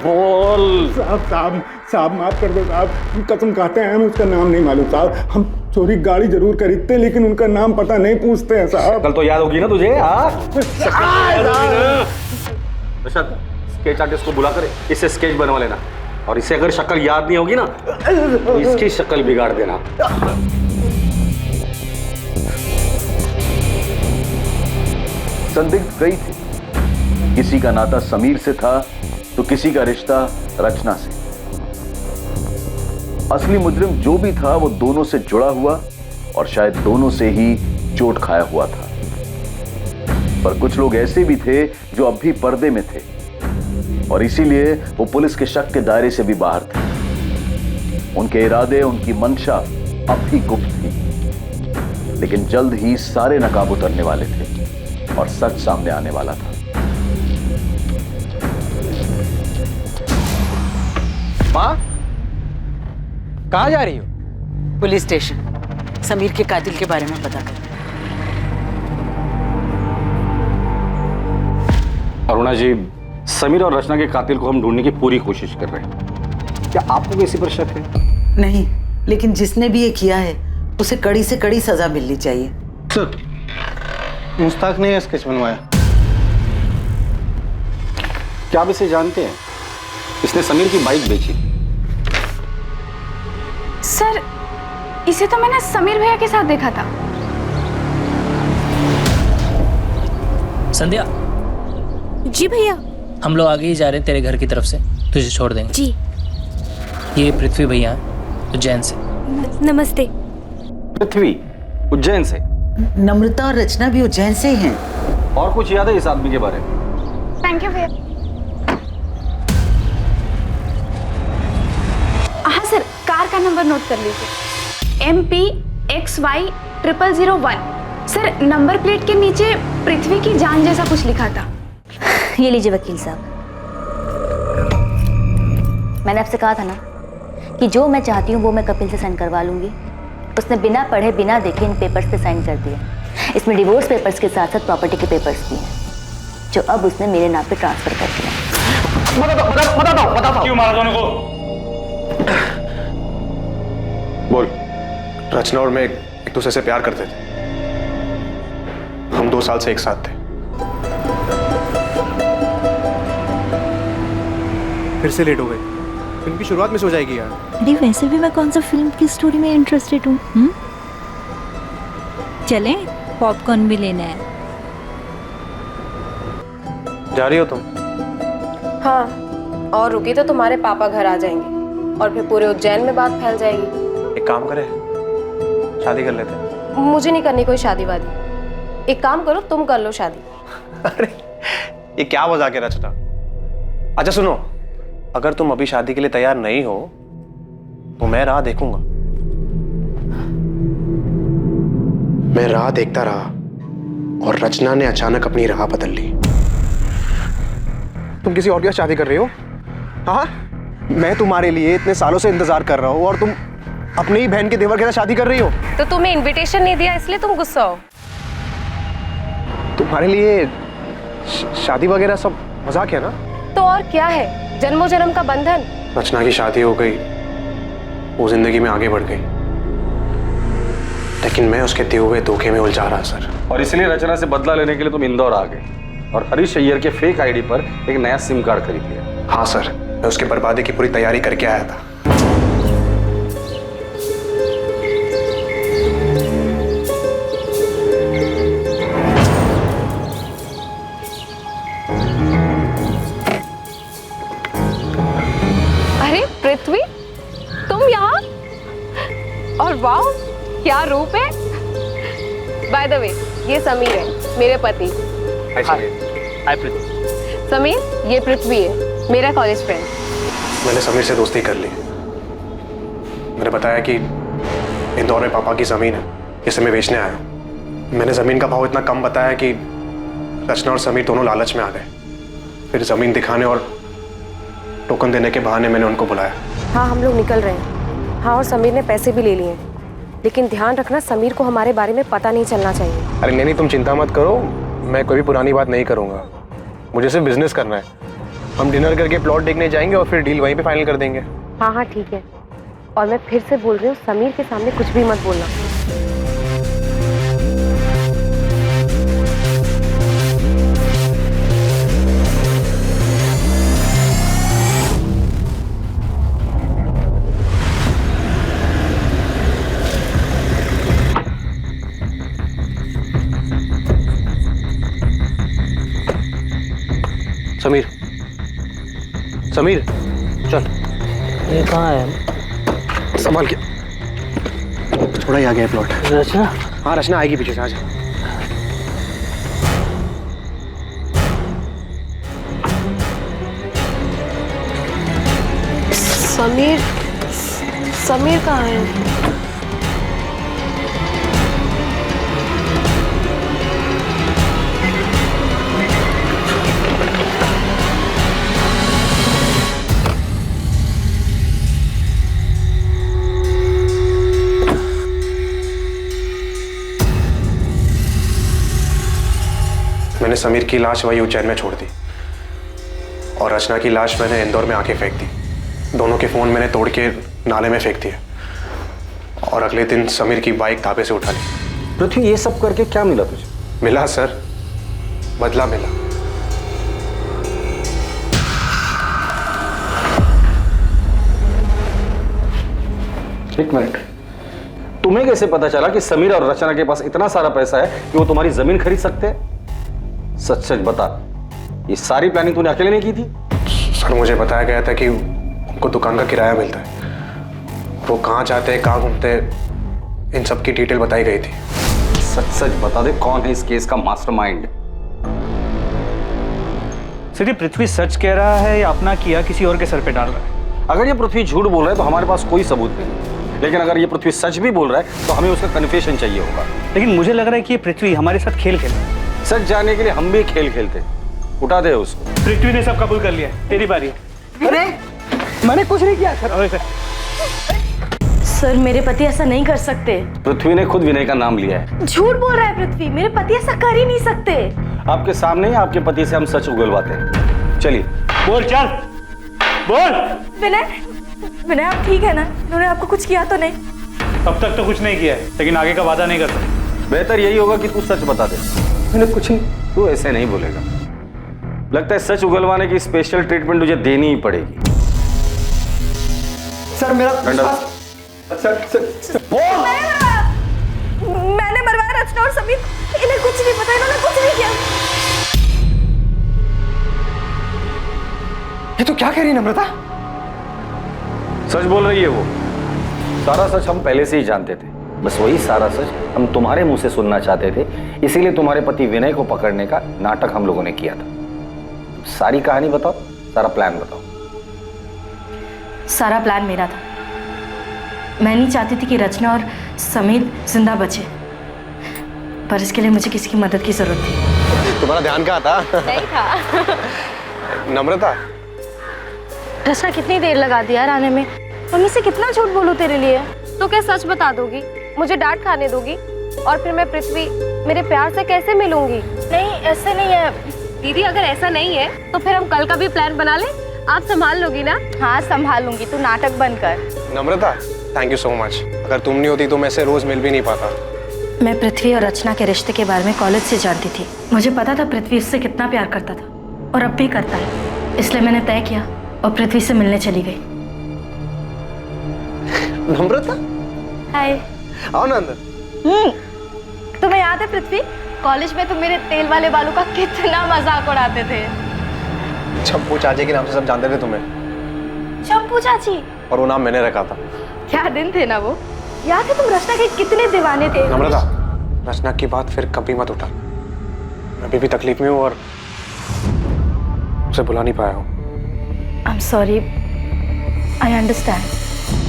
S10: बोल साहब माफ कर दो साहब, कसम खाते हैं हमें उसका नाम नहीं मालूम साहब। हम चोरी गाड़ी जरूर खरीदते लेकिन उनका नाम पता नहीं पूछते हैं साहब।
S6: कल तो याद होगी ना तुझे? स्केच आर्टिस्ट को बुलाकर इससे स्केच बनवा लेना, और इसे अगर शक्ल याद नहीं होगी ना तो इसकी शक्ल बिगाड़ देना।
S7: संदिग्ध गई थी
S9: किसी का नाता समीर से था तो किसी का रिश्ता रचना से। असली मुजरिम जो भी था वो दोनों से जुड़ा हुआ और शायद दोनों से ही चोट खाया हुआ था। पर कुछ लोग ऐसे भी थे जो अब भी पर्दे में थे और इसीलिए वो पुलिस के शक के दायरे से भी बाहर थे। उनके इरादे, उनकी मंशा अब भी गुप्त थी, लेकिन जल्द ही सारे नकाब उतरने वाले थे और सच सामने आने वाला था।
S1: माँ, कहाँ जा रही हो? पुलिस स्टेशन, समीर के कातिल के बारे में पता कर।
S6: अरुणा जी, समीर और रचना के कातिल को हम ढूंढने की पूरी कोशिश कर रहे हैं। क्या आपको किसी पर शक है?
S1: नहीं, लेकिन जिसने भी ये किया है उसे कड़ी से कड़ी सजा मिलनी चाहिए।
S13: सर, मुश्ताक ने स्केच बनवाया।
S6: क्या आप इसे जानते हैं? इसने समीर की बाइक बेची।
S19: सर, इसे तो मैंने समीर भैया के साथ देखा था।
S20: संध्या।
S16: जी भैया।
S20: हम लोग आगे ही जा रहे हैं तेरे घर की तरफ से, तुझे छोड़ देंगे।
S16: जी।
S20: ये पृथ्वी भैया उज्जैन से।
S16: नमस्ते।
S6: पृथ्वी उज्जैन से?
S1: नम्रता और रचना भी उज्जैन से ही हैं।
S6: और कुछ याद है इस आदमी के बारे में?
S19: थैंक यू भैया। हाँ सर, कार का नंबर नोट कर लीजिए, MPXY0001। सर, नंबर प्लेट के नीचे पृथ्वी की जान जैसा कुछ लिखा था।
S16: ये लीजिए वकील साहब। मैंने आपसे कहा था ना कि जो मैं चाहती हूँ वो मैं कपिल से साइन करवा लूंगी। उसने बिना पढ़े बिना देखे इन पेपर्स पे साइन कर दिया। इसमें डिवोर्स पेपर्स के साथ साथ प्रॉपर्टी के पेपर्स भी हैं, जो अब उसने मेरे नाम पे ट्रांसफर कर दिया।
S8: बताओ क्यों मारा दोनों को?
S11: बोल। रचना और मैं एक दूसरे से प्यार करते थे। हम 2 साल से एक साथ थे।
S14: फिर से लेट हो गए। फिल्म की शुरुआत में सो जाएगी यार।
S5: अरे वैसे भी मैं कौन सा फिल्म की स्टोरी में इंटरेस्टेड हूँ। चलें, पॉपकॉर्न भी लेना है।
S11: जा रही हो तुम?
S18: हाँ, और रुकी तो तुम्हारे पापा घर आ जाएंगे और फिर पूरे उज्जैन में बात फैल जाएगी।
S11: एक काम करें, शादी कर लेते हैं।
S18: मुझे नहीं करनी कोई शादी वादी। एक काम करो, तुम कर लो शादी।
S11: अरे ये क्या मजाक है रचना? अच्छा सुनो, अगर तुम अभी शादी के लिए तैयार नहीं हो तो मैं राह देखूंगा।
S14: मैं राह देखता रहा और रचना ने अचानक अपनी राह बदल ली। तुम किसी और के साथ शादी कर रही हो? हाँ, मैं तुम्हारे लिए इतने सालों से इंतजार कर रहा हूँ और तुम अपनी ही बहन के देवर के साथ शादी कर रही हो।
S18: तो तुम्हें इनविटेशन नहीं दिया इसलिए तुम गुस्सा हो?
S14: तुम्हारे लिए शादी वगैरह सब मजाक है ना?
S18: तो और क्या है, जन्मों जन्म का बंधन।
S11: रचना की शादी हो गई, वो जिंदगी में आगे बढ़ गई, लेकिन मैं उसके दिए हुए धोखे में उलझा रहा सर।
S6: और इसलिए रचना से बदला लेने के लिए तुम इंदौर आ गए और हरीश अय्यर के फेक आईडी पर एक नया सिम कार्ड खरीद लिया।
S11: हाँ सर, मैं उसके बर्बादी की पूरी तैयारी करके आया था।
S18: अरे पृथ्वी, तुम यहाँ? और वाह, क्या रूप है। बाय द वे, ये समीर है, मेरे पति।
S11: हाय पृथ्वी।
S18: समीर, ये पृथ्वी है, मेरा कॉलेज फ्रेंड।
S11: मैंने समीर से दोस्ती कर ली। मैंने बताया कि इंदौर में पापा की ज़मीन है, जिसे मैं बेचने आया हूँ। मैंने ज़मीन का भाव इतना कम बताया कि रचना और समीर दोनों लालच में आ गए। फिर ज़मीन दिखाने और टोकन देने के बहाने मैंने उनको बुलाया।
S18: हाँ, हम लोग निकल रहे हैं। हाँ, और समीर ने पैसे भी ले लिए, लेकिन ध्यान रखना समीर को हमारे बारे में पता नहीं चलना चाहिए।
S11: अरे नहीं, तुम चिंता मत करो, मैं कोई भी पुरानी बात नहीं करूँगा। मुझे सिर्फ बिजनेस करना है। हम डिनर करके प्लॉट देखने जाएंगे और फिर डील वहीं पे फाइनल कर देंगे।
S18: हाँ हाँ ठीक है, और मैं फिर से बोल रही हूँ, समीर के सामने कुछ भी मत बोलना।
S14: समीर, समीर चल।
S20: ये कहाँ है?
S14: संभाल के, थोड़ा ही आ गया प्लॉट।
S20: रचना?
S14: हाँ रचना आएगी पीछे से, आ जा।
S3: समीर, समीर कहाँ है?
S11: मैंने समीर की लाश वही उज्जैन में छोड़ दी और रचना की लाश मैंने इंदौर में आके फेंक दी। दोनों के फोन मैंने तोड़ के नाले में फेंक दिए और अगले दिन समीर की बाइक ढाबे से उठा ली।
S6: पृथ्वी, ये सब करके क्या मिला तुझे?
S11: मिला सर, बदला मिला।
S6: एक मिनट, तुम्हें कैसे पता चला कि समीर और रचना के पास इतना सारा पैसा है कि वो तुम्हारी जमीन खरीद सकते हैं? सच सच बता, ये सारी प्लानिंग तूने अकेले नहीं की थी?
S11: सर मुझे बताया गया था कि उनको दुकान का किराया मिलता है, वो कहाँ जाते हैं, कहाँ घूमते हैं, इन सब की डिटेल बताई गई थी।
S6: सच सच बता दे, कौन है इस केस का मास्टरमाइंड?
S8: सर, ये पृथ्वी सच कह रहा है या अपना किया किसी और के सर पे डाल रहा है?
S6: अगर ये पृथ्वी झूठ बोल रहा है तो हमारे पास कोई सबूत नहीं, लेकिन अगर ये पृथ्वी सच भी बोल रहा है तो हमें उसका कन्फेशन चाहिए होगा।
S8: लेकिन मुझे लग रहा है कि ये पृथ्वी हमारे साथ खेल खेल रहा है।
S6: सच जानने के लिए हम भी खेल खेलते, उठा दे उसको।
S8: पृथ्वी ने सब कबूल कर लिया, तेरी बारी है।
S14: अरे मैंने कुछ नहीं किया
S8: सर।
S2: सर मेरे पति ऐसा नहीं कर सकते।
S6: पृथ्वी ने खुद विनय का नाम लिया है।
S2: झूठ बोल रहा है पृथ्वी, मेरे पति ऐसा कर ही नहीं सकते।
S6: आपके सामने ही आपके पति से हम सच उगलवाते हैं। चलिए
S8: बोल, चल बोल।
S2: विनय, विनय आप ठीक है ना? उन्होंने आपको कुछ किया तो नहीं?
S8: अब तक तो कुछ नहीं किया है, लेकिन आगे का वादा नहीं कर सकते।
S6: बेहतर यही होगा कि तू सच बता दे।
S14: मैंने कुछ नहीं।
S6: तू ऐसे नहीं बोलेगा, लगता है सच उगलवाने की स्पेशल ट्रीटमेंट तुझे देनी ही पड़ेगी।
S14: सर मेरा
S2: मैंने मरवाया रचना और समीर, इन्हें कुछ नहीं पता, इन्होंने कुछ नहीं किया।
S14: ये तो क्या कह रही है नम्रता?
S6: सच बोल रही है वो। सारा सच हम पहले से ही जानते थे, बस वही सारा सच हम तुम्हारे मुंह से सुनना चाहते थे, इसीलिए तुम्हारे पति विनय को पकड़ने का नाटक हम लोगों ने किया था। सारी कहानी बताओ, सारा प्लान बताओ।
S2: सारा प्लान मेरा था। मैं नहीं चाहती थी कि रचना और समीर जिंदा बचे, पर इसके लिए मुझे किसी की मदद की जरूरत थी।
S14: तुम्हारा ध्यान कहाँ था?
S3: नहीं था।
S14: नम्रता,
S2: रचना कितनी देर लगा दी यार आने में? मम्मी से कितना झूठ बोलूं तेरे लिए?
S3: तो क्या सच बता दोगी? मुझे डांट खाने दोगी? और फिर मैं पृथ्वी मेरे प्यार से कैसे मिलूंगी?
S2: नहीं ऐसे नहीं है
S3: दीदी, अगर ऐसा नहीं है तो फिर हम कल का भी प्लान बना ले। आप संभाल लोगी ना?
S2: हाँ संभाल लूंगी, तू नाटक बंद कर।
S11: नम्रता, थैंक यू सो मच। अगर तुम नहीं होती तो मैं ऐसे रोज मिल भी नहीं पाता।
S2: मैं पृथ्वी और रचना के रिश्ते के बारे में कॉलेज से जानती थी। मुझे पता था पृथ्वी उससे कितना प्यार करता था और अब भी करता है, इसलिए मैंने तय किया और पृथ्वी से मिलने चली गई।
S14: नम्रता,
S2: हाय।
S14: आओ ना अंदर।
S2: तुम्हें याद है पृथ्वी, कॉलेज में तुम मेरे तेल वाले बालों का कितना मजाक उड़ाते थे?
S11: चंपू चाची के नाम से सब जानते थे तुम्हें।
S2: चंपू चाची?
S11: और वो नाम मैंने रखा था।
S2: क्या दिन थे ना वो। याद है तुम रचना के कितने दीवाने थे?
S11: नम्रता, रचना की बात फिर कभी मत उठा। मैं अभी भी तकलीफ में हूँ और उसे बुला नहीं पाया हूँ।
S2: I am sorry, I understand.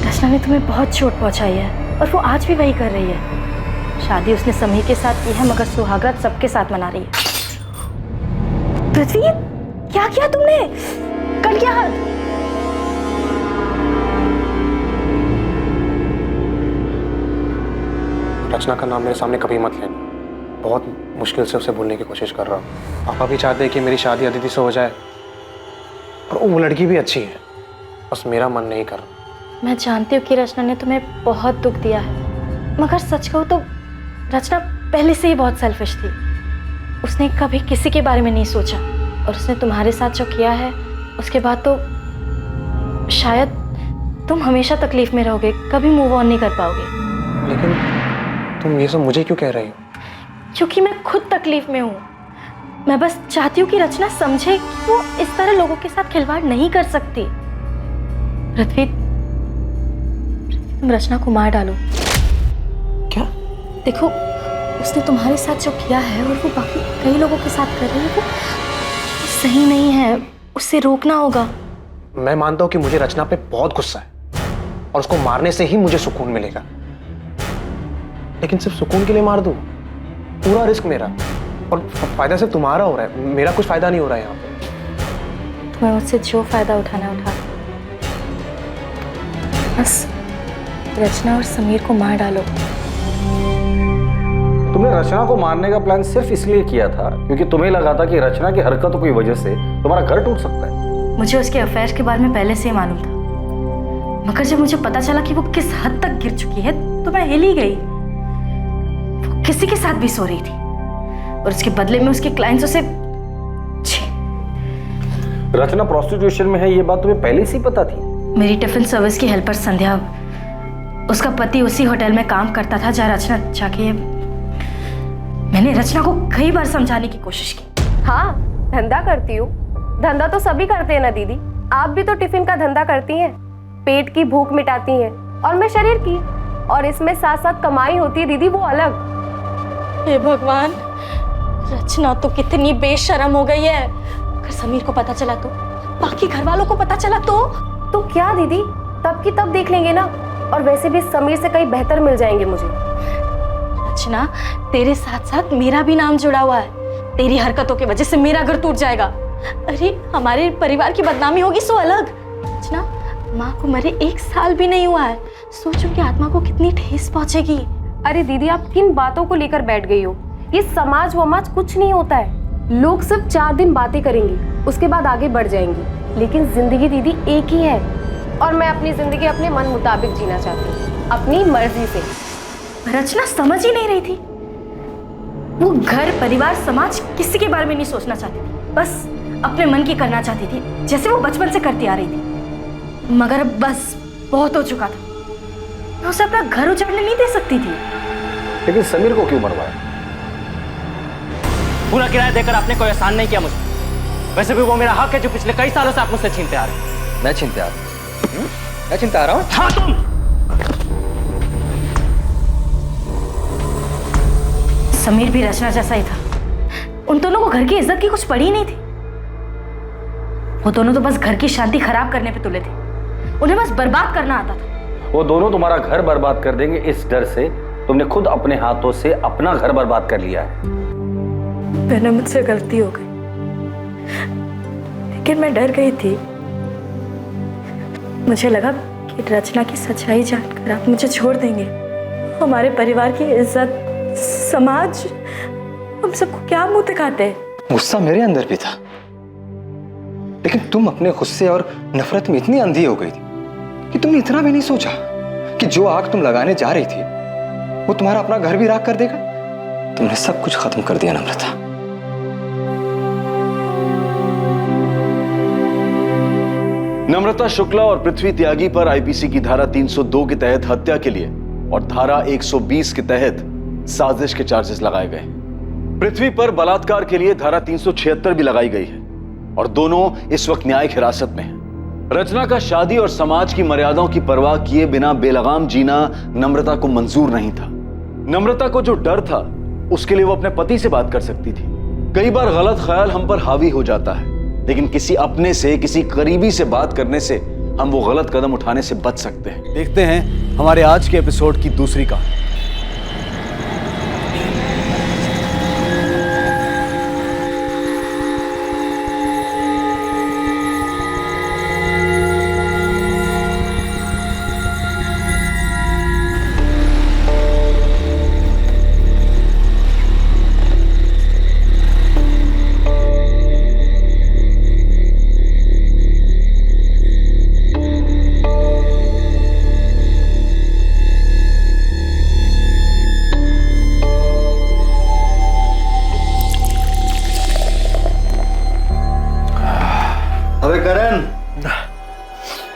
S2: Rachna ने तुम्हें बहुत चोट पहुंचाई है और वो आज भी वही कर रही है। शादी उसने समीर के साथ की है, मगर सुहागरात सबके साथ मना रही है। पृथ्वी, क्या किया तुमने? कल क्या हाल?
S11: रचना का नाम मेरे सामने कभी मत लेना। बहुत मुश्किल से उसे भूलने की कोशिश कर रहा हूँ। पापा भी चाहते हैं कि मेरी शादी अदिति से हो जाए और वो लड़की भी अच्छी है, बस मेरा मन नहीं कर रहा।
S2: मैं जानती हूँ कि रचना ने तुम्हें बहुत दुख दिया है, मगर सच कहूँ तो रचना पहले से ही बहुत सेल्फिश थी। उसने कभी किसी के बारे में नहीं सोचा और उसने तुम्हारे साथ जो किया है उसके बाद तो शायद तुम हमेशा तकलीफ में रहोगे, कभी मूव ऑन नहीं कर पाओगे।
S11: लेकिन तुम ये सब मुझे क्यों कह रही हो?
S2: क्योंकि मैं खुद तकलीफ में हूँ। मैं बस चाहती हूँ कि रचना समझे कि वो इस तरह लोगों के साथ खिलवाड़ नहीं कर सकती। पृथ्वी, तुम रचना को मार डालो।
S13: क्या?
S2: देखो, उसने तुम्हारे साथ जो किया है और वो बाकी कई लोगों के साथ कर रही है, वो सही नहीं है। उससे रोकना होगा।
S14: मैं मानता हूं कि मुझे रचना पे बहुत गुस्सा है और उसको मारने से ही मुझे सुकून मिलेगा, लेकिन सिर्फ सुकून के लिए मार दूं? पूरा रिस्क मेरा और फायदा सिर्फ तुम्हारा हो रहा है, मेरा कुछ फायदा नहीं हो रहा है यहाँ पे।
S2: तुम्हें मुझसे जो फायदा उठाना उठा, बस रचना और समीर को मार डालो।
S6: तुमने रचना को मारने का प्लान सिर्फ इसलिए किया था क्योंकि तुम्हें लगा था कि रचना की हरकतों की वजह से तुम्हारा घर टूट सकता है।
S2: मुझे उसके अफेयर के बारे में पहले से ही मालूम था, मगर जब मुझे पता चला कि वो किस हद तक गिर चुकी है तो मैं हिल ही गई। वो किसी के साथ भी सो रही थी और उसके बदले में उसके क्लाइंट्स से।
S6: रचना प्रोस्टिट्यूशन में है, ये बात तुम्हें पहले से ही पता थी?
S2: मेरी टिफिन सर्विस की हेल्पर संध्या, उसका पति उसी होटल में काम करता था जहाँ रचना जाके। मैंने रचना को कई बार समझाने की कोशिश की।
S3: हाँ, धंधा करती हूँ। धंधा तो सभी करते हैं ना दीदी, आप भी तो टिफिन का धंधा करती हैं। पेट की भूख मिटाती हैं और मैं शरीर की, और इसमें साथ साथ कमाई होती है दीदी, वो अलग।
S2: हे भगवान, रचना तो कितनी बेशर्म हो गई है। अगर समीर को पता चला तो, बाकी घर वालों को पता चला तो
S3: क्या दीदी, तब की तब देख लेंगे ना। और वैसे भी समीर से कहीं बेहतर मिल जाएंगे मुझे।
S2: रचना, तेरे साथ साथ मेरा भी नाम जुड़ा हुआ है। तेरी हरकतों की वजह से मेरा घर टूट जाएगा। अरे हमारे परिवार की बदनामी होगी सो अलग। रचना, माँ को मरे 1 साल भी नहीं हुआ है, सोचो कि आत्मा को कितनी ठेस पहुंचेगी।
S3: अरे दीदी, आप किन बातों को लेकर बैठ गई हो? ये समाज वमाज कुछ नहीं होता है। लोग सिर्फ 4 दिन बातें करेंगे, उसके बाद आगे बढ़ जाएंगे, लेकिन जिंदगी दीदी एक ही है। और मैं अपनी जिंदगी अपने मन मुताबिक जीना चाहती हूँ, अपनी मर्जी से।
S2: रचना समझ ही नहीं रही थी। वो घर, परिवार, समाज किसी के बारे में नहीं सोचना चाहती थी, बस अपने मन की करना चाहती थी, जैसे वो बचपन से करती आ रही थी। मगर अब बस बहुत हो चुका था। मैं उसे अपना घर उजाड़ने नहीं दे सकती थी।
S6: लेकिन समीर को क्यों मरवाया?
S4: पूरा किराया देकर आपने कोई एहसान नहीं किया मुझे। वैसे भी वो मेरा हक है जो पिछले कई सालों से आप मुझसे छीनते आ रहे हैं।
S15: मैं छीनते आ रहा हूँ? मैं छीनते आ रहा हूँ?
S4: हाँ, तुम।
S2: समीर भी रचना जैसा ही था। उन दोनों को घर की इज्जत की कुछ पड़ी नहीं थी। वो दोनों तो बस घर की शांति खराब करने पे तुले थे। उन्हें बस बर्बाद करना आता था।
S6: वो दोनों तुम्हारा घर बर्बाद कर देंगे, इस डर से तुमने खुद अपने हाथों से अपना घर बर्बाद कर लिया है।
S2: मैंने, मुझसे गलती हो गई, लेकिन मैं डर गई थी। मुझे लगा कि रचना की सच्चाई जानकर आप मुझे छोड़ देंगे। हमारे परिवार की इज्जत, समाज, हम सबको क्या मुंह दिखाते।
S15: गुस्सा मेरे अंदर भी था, लेकिन तुम अपने गुस्से और नफरत में इतनी अंधी हो गई थी कि तुमने इतना भी नहीं सोचा कि जो आग तुम लगाने जा रही थी वो तुम्हारा अपना घर भी राख कर देगा। तुमने सब कुछ खत्म कर दिया नम्रता।
S9: नम्रता शुक्ला और पृथ्वी त्यागी पर आईपीसी की धारा 302 के तहत हत्या के लिए और धारा 120 के तहत साजिश के चार्जेस लगाए गए। पृथ्वी पर बलात्कार के लिए धारा 376 भी लगाई गई है और दोनों इस वक्त न्यायिक हिरासत में हैं। रचना का शादी और समाज की मर्यादाओं की परवाह किए बिना बेलगाम जीना नम्रता को मंजूर नहीं था। नम्रता को जो डर था उसके लिए वो अपने पति से बात कर सकती थी। कई बार गलत ख्याल हम पर हावी हो जाता है, लेकिन किसी अपने से, किसी करीबी से बात करने से हम वो गलत कदम उठाने से बच सकते हैं। देखते हैं हमारे आज के एपिसोड की दूसरी कहानी।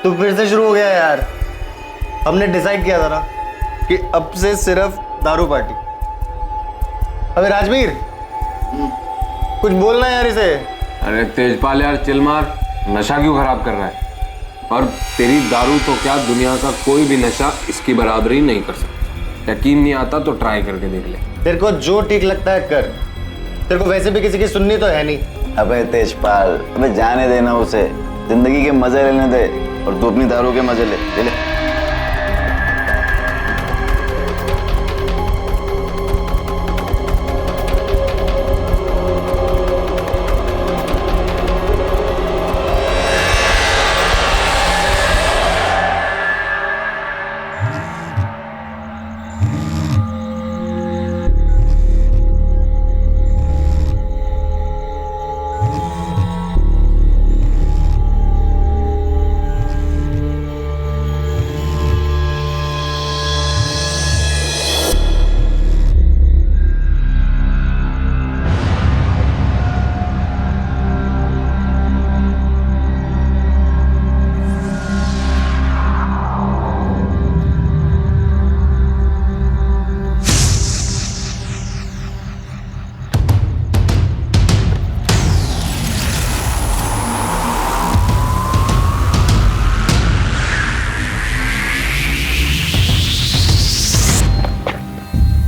S14: तो फिर से शुरू हो गया यार। हमने डिसाइड किया था ना कि अब से सिर्फ दारू पार्टी। अबे राजवीर,
S12: कुछ बोलना यार इसे।
S21: अरे तेजपाल यार चिल मार, नशा क्यों खराब कर रहा है? और तेरी दारू तो क्या, दुनिया का कोई भी नशा इसकी बराबरी नहीं कर सकता। यकीन नहीं आता तो ट्राई करके देख ले।
S12: तेरे को जो ठीक लगता है कर, तेरे को वैसे भी किसी की सुननी तो है नहीं।
S22: अबे तेजपाल, अबे जाने देना उसे, जिंदगी के मजे लेने दे और तू अपनी दारू के मजे ले।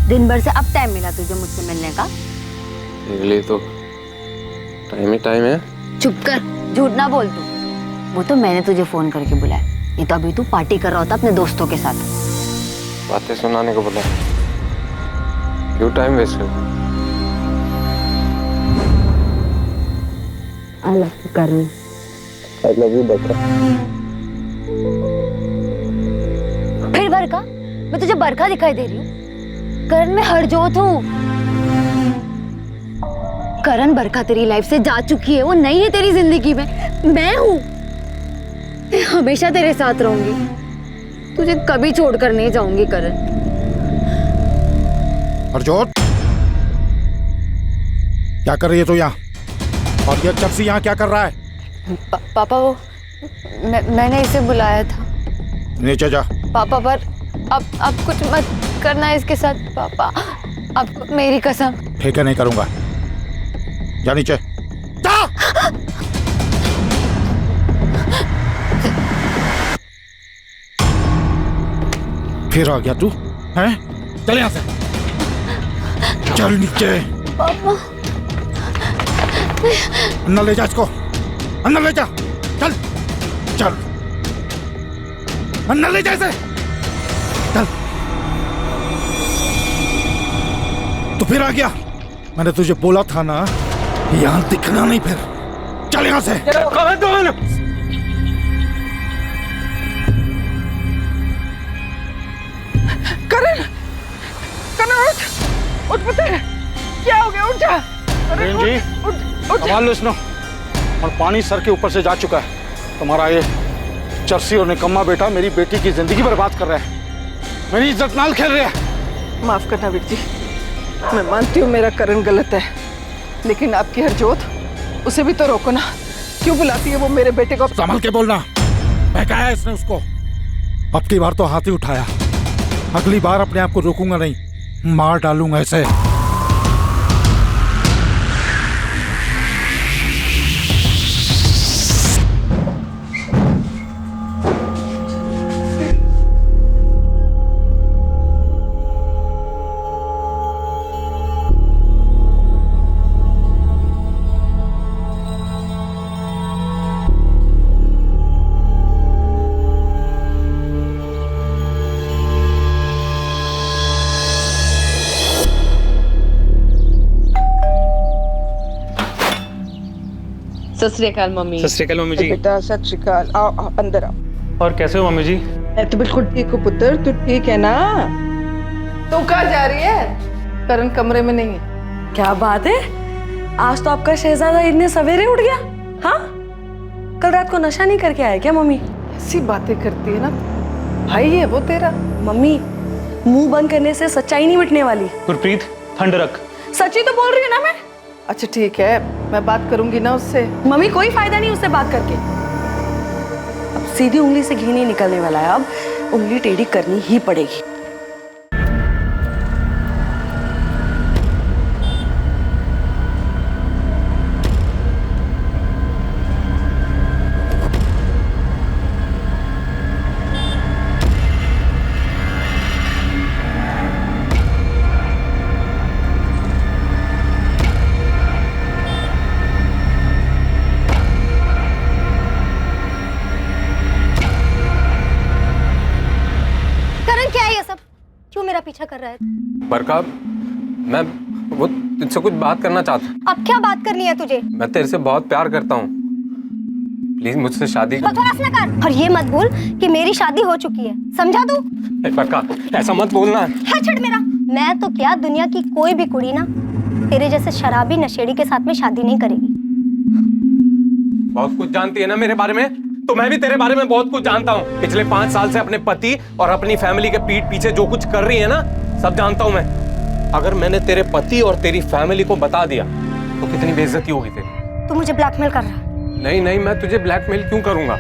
S16: दिन भर से अब टाइम मिला तुझे मुझसे मिलने का?
S21: मेरे लिए तो टाइम ही टाइम है।
S16: चुप कर, झूठ ना बोल तू। वो तो मैंने तुझे फोन करके बुलाया, ये तो अभी तू पार्टी कर रहा था अपने दोस्तों के साथ।
S21: बातें सुनाने को बोला, क्यों टाइम वेस्ट कर?
S16: आई love you Karan.
S21: I love you बरका।
S16: फिर बरका? मैं तुझे बरका दिखाई दे रही हूँ? करण मैं हरजोत हूँ। करण, बरका तेरी लाइफ से जा चुकी है, वो नहीं है तेरी जिंदगी में। मैं हूँ, मैं हमेशा तेरे साथ रहूंगी, तुझे कभी छोड़कर नहीं जाऊंगी करण।
S10: हरजोत, क्या कर रही है तू यहाँ? और ये चप्सी यहाँ क्या कर रहा है?
S2: पापा वो मैंने इसे बुलाया था।
S10: नीचे जा।
S2: पापा पर अब कुछ मत करना इसके साथ पापा, अब मेरी कसम।
S10: ठीक है, नहीं करूंगा। जा नीचे जा। फिर आ गया तू हैं? चल यहाँ से, चल नीचे।
S2: पापा
S10: अंदर ले जा इसको, अंदर ले जा। चल चल अंदर ले जा इसे, चल। तो फिर आ गया, मैंने तुझे बोला था ना यहाँ दिखना नहीं। फिर चल यहाँ से।
S1: करण, उठ पते, क्या हो गया? उठ जा।
S10: जी संभाल लो इसनो, और पानी सर के ऊपर से जा चुका है। तुम्हारा ये चर्सी और निकम्मा बेटा मेरी बेटी की जिंदगी बर्बाद कर रहा है, मेरी इज्जत नाल खेल रहा है।
S1: माफ करना वीर जी, मैं मानती हूँ मेरा करण गलत है, लेकिन आपकी हरजोत, उसे भी तो रोको ना। क्यों बुलाती है वो मेरे बेटे को?
S10: संभल के बोलना, बहकाया इसने उसको। अब की बार तो हाथ ही उठाया, अगली बार अपने आप को रोकूंगा नहीं, मार डालूंगा इसे।
S18: सत श्री अकाल मम्मी।
S8: सत श्री अकाल मम्मी जी।
S1: बेटा सत श्री अकाल, आओ अंदर आओ।
S8: और कैसे हो मम्मी जी?
S1: मैं तो बिल्कुल ठीक हूँ पुत्र, तू ठीक है ना? तू कहाँ जा रही है? करण कमरे में नहीं है।
S23: क्या बात है, आज तो आपका शहजादा इतने सवेरे उठ गया? हाँ, कल रात को नशा नहीं करके आया क्या मम्मी?
S1: ऐसी बातें करती है ना, भाई है वो तेरा।
S23: मम्मी, मुंह बंद करने से सच्चाई नहीं मिटने वाली।
S8: गुरप्रीत, ठंड रख।
S23: सच्ची तो बोल रही हूँ ना मैं।
S1: अच्छा ठीक है, मैं बात करूंगी ना उससे।
S23: मम्मी, कोई फायदा नहीं उससे बात करके, अब सीधी उंगली से घी नहीं निकलने वाला है, अब उंगली टेढ़ी करनी ही पड़ेगी।
S7: पीछा कर रहा है?
S21: बरका, मैं वो तुझसे कुछ बात करना चाहता हूँ।
S7: अब क्या बात करनी है तुझे?
S21: मैं तेरे से बहुत प्यार करता हूँ, प्लीज मुझसे शादी कर।
S7: बकवास ना कर। और ये मत भूल कि मेरी शादी हो चुकी है, समझा तू?
S21: बरका, ऐसा मत बोलना।
S7: हाँ छड़ मेरा। मैं तो क्या, दुनिया की कोई भी कुड़ी ना तेरे जैसे शराबी नशेड़ी के साथ में शादी नहीं करेगी।
S21: बहुत कुछ जानती है ना मेरे बारे में, तो मैं भी तेरे बारे में बहुत कुछ जानता हूँ। पिछले 5 साल से अपने पति और अपनी फैमिली के पीठ पीछे जो कुछ कर रही है ना, सब जानता हूँ मैं। अगर मैंने तेरे पति और तेरी फैमिली को बता दिया तो कितनी बेइज्जती होगी तेरी।
S7: तू मुझे ब्लैकमेल कर रहा है?
S21: नहीं नहीं, मैं तुझे ब्लैकमेल क्यों करूंगा?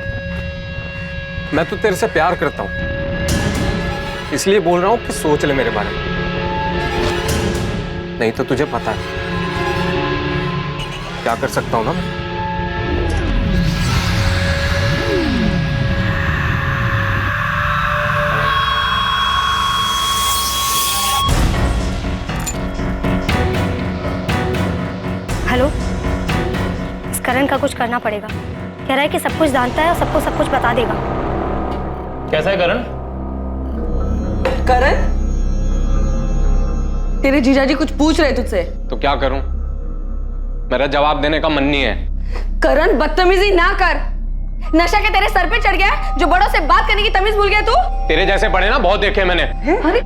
S21: मैं तो तेरे से प्यार करता हूँ, इसलिए बोल रहा हूँ कि सोच ले मेरे बारे में, नहीं तो तुझे पता है क्या कर सकता हूँ ना मैं।
S7: हेलो, इस करण का कुछ करना पड़ेगा। कह रहा है कि सब कुछ जानता है और सबको सब कुछ बता देगा।
S20: कैसा है करण?
S23: करण, तेरे जीजाजी कुछ पूछ रहे तुझसे।
S21: तो क्या करूं? मेरा जवाब देने का मन नहीं है।
S23: करण, बदतमीजी ना कर। नशा के तेरे सर पे चढ़ गया, जो बड़ों से बात करने की तमीज भूल गया तू।
S21: तेरे जैसे बड़े ना बहुत देखे मैंने।
S23: अरे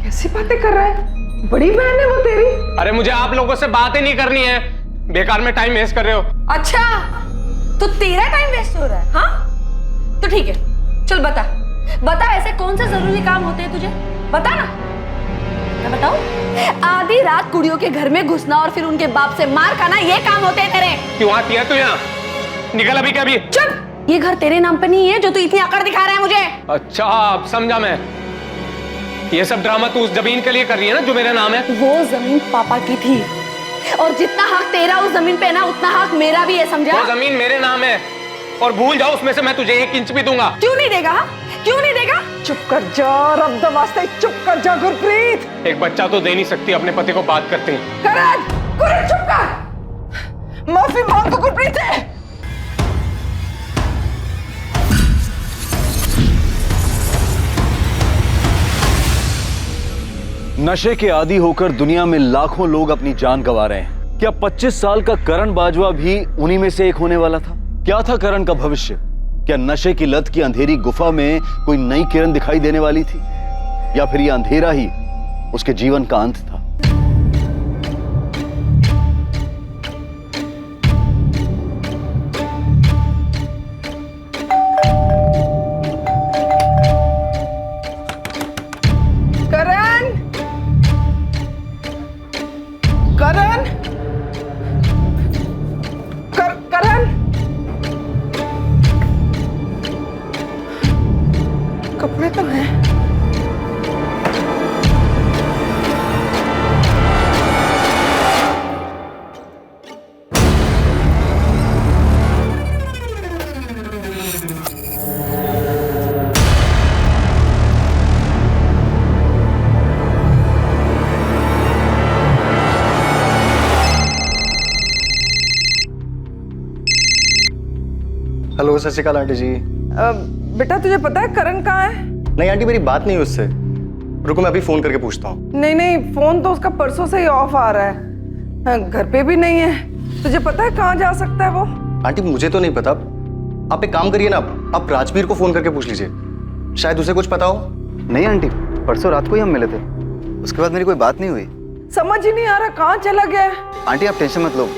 S23: कैसी बातें कर रहा है? बड़ी बहन है वो तेरी।
S21: अरे मुझे आप लोगों से बात ही नहीं करनी है, बेकार में टाइम वेस्ट कर रहे हो।
S23: अच्छा, तो तेरा टाइम वेस्ट हो रहा है? हाँ तो ठीक है, चल बता बता, ऐसे कौन से जरूरी काम होते हैं तुझे? बता ना। मैं बताऊं? आधी रात कुड़ियों के घर में घुसना और फिर उनके बाप से मार खाना, ये काम होते हैं तेरे।
S21: क्यों आती है तू यहाँ? निकल अभी क्या? अभी
S23: चुप। ये घर तेरे नाम पे नहीं है जो तू इतनी अकड़ दिखा रहा है मुझे।
S21: अच्छा, अब समझा मैं। ये सब ड्रामा तू उस जमीन के लिए कर रही है ना जो मेरा नाम है।
S23: वो जमीन पापा की थी, और जितना हक तेरा उस जमीन पे है ना, उतना हक मेरा भी है, समझा?
S21: वो जमीन मेरे नाम है, और भूल जाओ उसमें से मैं तुझे 1 इंच भी दूंगा।
S23: क्यों नहीं देगा? क्यों नहीं देगा? चुप कर जा, रब द वास्ते चुप कर जा गुरप्रीत।
S21: एक बच्चा तो दे नहीं सकती अपने पति को बात करते हैं।
S23: करण, करण चुप कर, माफी मांग गुरप्रीत से।
S9: नशे के आदी होकर दुनिया में लाखों लोग अपनी जान गंवा रहे हैं। क्या 25 साल का करण बाजवा भी उन्हीं में से एक होने वाला था? क्या था करण का भविष्य? क्या नशे की लत की अंधेरी गुफा में कोई नई किरण दिखाई देने वाली थी, या फिर यह अंधेरा ही उसके जीवन का अंत था?
S23: कपड़े तो हैं।
S17: हेलो, सत श्री अकाल आंटी जी।
S23: बेटा तुझे पता है करण कहाँ है?
S17: नहीं आंटी, मेरी बात नहीं हुई उससे। रुको मैं अभी फोन करके पूछता हूँ।
S23: नहीं नहीं, फोन तो उसका परसों से ही ऑफ आ रहा है, घर पे भी नहीं है। तुझे पता है कहाँ जा सकता है वो?
S17: आंटी मुझे तो नहीं पता। आप एक काम करिए ना, आप राजवीर को फोन करके पूछ लीजिए, शायद उसे कुछ पता हो।
S19: नहीं आंटी, परसों रात को ही हम मिले थे, उसके बाद मेरी कोई बात नहीं हुई।
S23: समझ ही नहीं आ रहा कहाँ चला गया है।
S19: आंटी आप टेंशन मत लो,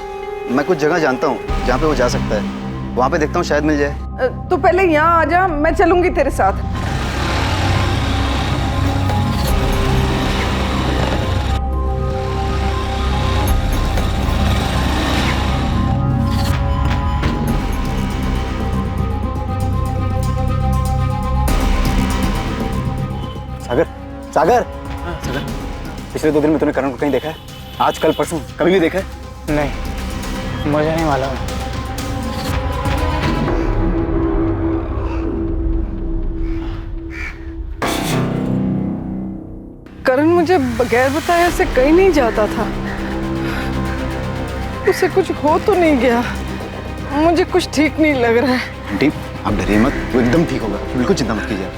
S19: मैं कुछ जगह जानता हूँ जहाँ पे वो जा सकता है, वहाँ पे देखता हूँ शायद मिल जाए।
S23: तू पहले यहाँ आ जा, मैं चलूंगी तेरे साथ।
S19: सागर, सागर, सागर, पिछले 2 दिन में तूने करण को कहीं देखा है? आज कल परसों कभी भी देखा है?
S8: नहीं, मुझे नहीं मालूम।
S23: करण मुझे बगैर बताए ऐसे कहीं नहीं जाता था। उसे कुछ हो तो नहीं गया? मुझे कुछ ठीक नहीं लग रहा है।
S19: आंटी आप डरिए मत, वो एकदम ठीक होगा, बिल्कुल चिंता मत कीजिए।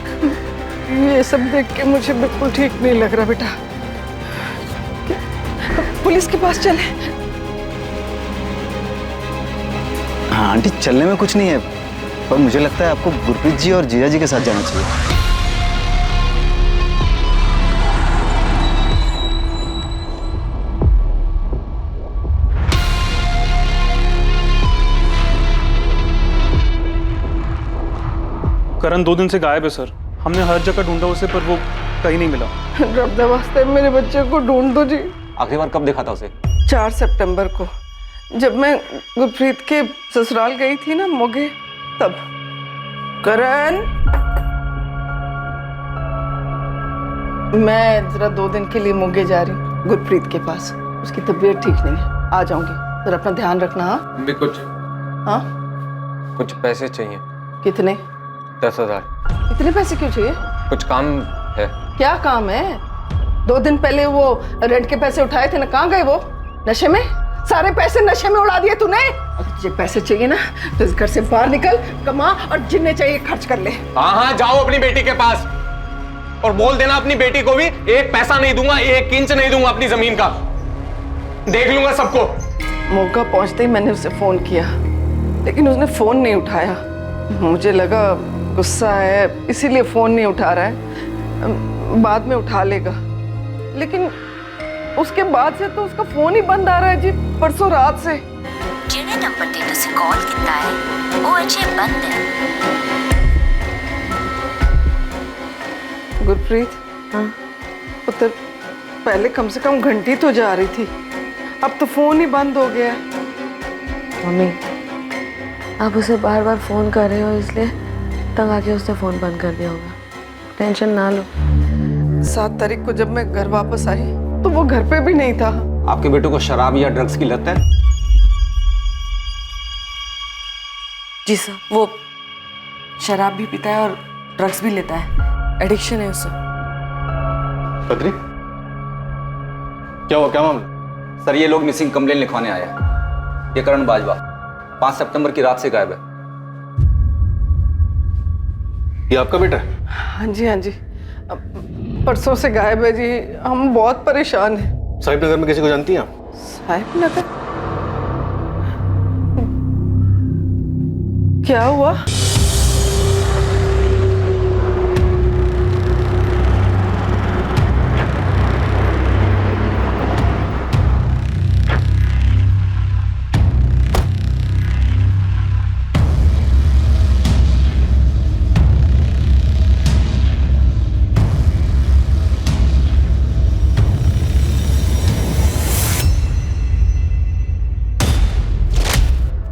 S5: ये सब देख के मुझे बिल्कुल ठीक नहीं लग रहा बेटा। पुलिस के पास चले।
S19: हाँ आंटी, चलने में कुछ नहीं है, पर मुझे लगता है आपको गुरप्रीत जी और जीजा जी के साथ जाना चाहिए।
S8: करण 2 दिन से गायब है सर। हमने हर जगह ढूंढा उसे, पर वो कहीं नहीं मिला।
S5: रब वास्ते मेरे बच्चे को ढूंढ दो जी।
S6: आखिरी बार कब देखा था उसे?
S5: 4 सितंबर को, जब मैं गुरप्रीत के ससुराल गई थी ना मोगे, तब। करण, मैं जरा 2 दिन के लिए मोगे जा रही हूँ गुरप्रीत के पास। उसकी तबीयत ठीक नहीं है, आ जाऊंगी। जरा अपना ध्यान रखना। हाँ
S21: भी कुछ कुछ पैसे चाहिए।
S5: कितने?
S21: 10,000।
S5: इतने पैसे क्यों चाहिए?
S21: कुछ काम है।
S5: क्या काम है? 2 दिन पहले वो रेंट के पैसे उठाए थे ना, कहाँ गए वो? नशे में? सारे पैसे नशे में उड़ा दिए तूने। अब तुझे पैसे चाहिए ना, तो इस घर से बाहर निकल, कमा और जिन्हें चाहिए खर्च कर ले।
S21: हाँ, जाओ अपनी बेटी के पास और बोल देना अपनी बेटी को भी 1 पैसा नहीं दूंगा, 1 इंच नहीं दूंगा अपनी जमीन का। देख लूंगा सबको।
S5: मौका पहुंचते ही मैंने उसे फोन किया, लेकिन उसने फोन नहीं उठाया। मुझे लगा गुस्सा है, इसीलिए फोन नहीं उठा रहा है, बाद में उठा लेगा। लेकिन उसके बाद से तो उसका फोन ही बंद आ रहा है जी, परसों रात से।
S16: जिन्हें नंबर ते तुसी कॉल किया है वो अजे बंद है।
S5: गुरप्रीत, हाँ पुत्र, पहले कम से कम घंटी तो जा रही थी, अब तो फोन ही बंद हो गया है।
S3: मम्मी, आप उसे बार बार फोन कर रहे हो, इसलिए तंग आके उसने फोन बंद कर दिया होगा। टेंशन ना लो।
S5: 7 तारीख को जब मैं घर वापस आई तो वो घर पे भी नहीं था।
S6: आपके बेटे को शराब या ड्रग्स की लत है?
S23: जी सर, वो शराब भी पीता है और ड्रग्स भी लेता है, एडिक्शन है उसे।
S6: बद्री, क्या हुआ, क्या मामला? सर, ये लोग मिसिंग कंप्लेन लिखवाने आए हैं। ये करण बाजवा 5 सितंबर की रात से गायब है।
S10: ये आपका बेटा है?
S5: हाँ जी, हाँ जी, परसों से गायब है जी। हम बहुत परेशान हैं।
S10: साहिब नगर में किसी को जानती हैं आप?
S5: साहिब नगर? क्या हुआ?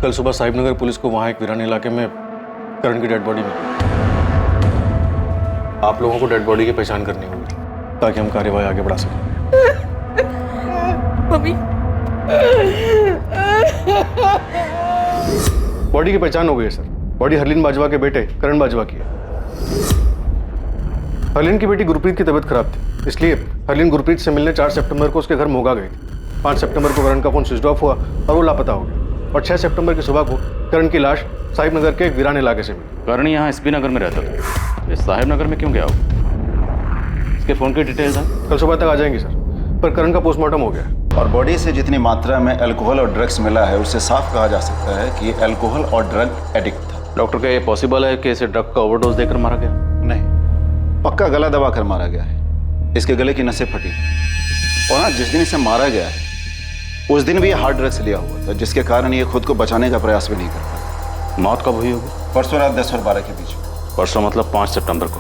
S10: कल सुबह साहिब नगर पुलिस को वहां एक वीरान इलाके में करण की डेड बॉडी मिली। आप लोगों को डेड बॉडी की पहचान करनी होगी ताकि हम कार्यवाही आगे बढ़ा सकें।
S23: मम्मी,
S10: बॉडी की पहचान हो गई है सर। बॉडी हरलीन बाजवा के बेटे करण बाजवा की है। हरलीन की बेटी गुरप्रीत की तबीयत खराब थी, इसलिए हरलीन गुरप्रीत से मिलने 4 सितंबर को उसके घर मोगा गई थी। 5 सितंबर को करण का फोन स्विच ऑफ हुआ और वो लापता हो गया। और 6 सितंबर की सुबह को करण की लाश साहिब नगर के एक वीरान इलाके से मिली।
S11: करण यहाँ एसपी नगर में रहता था, ये साहिब नगर में क्यों गया हो? इसके फोन की डिटेल्स हैं?
S10: कल सुबह तक आ जाएंगी सर, पर करण का पोस्टमार्टम हो गया।
S22: और बॉडी से जितनी मात्रा में अल्कोहल और ड्रग्स मिला है, उससे साफ कहा जा सकता है कि ये अल्कोहल और ड्रग एडिक्ट था।
S11: डॉक्टर, क्या ये पॉसिबल है कि इसे ड्रग का ओवरडोज देकर मारा गया?
S22: नहीं, पक्का गला दबा कर मारा गया है। इसके गले की नसें फटी और हाँ, जिस दिन इसे मारा गया है उस दिन भी ये हार्ड ड्रग्स लिया हुआ था, जिसके कारण ये खुद को बचाने का प्रयास भी नहीं कर पाया।
S11: मौत कब हुई होगी?
S22: परसों रात 10 और 12 के बीच।
S11: परसों मतलब 5 सितंबर को,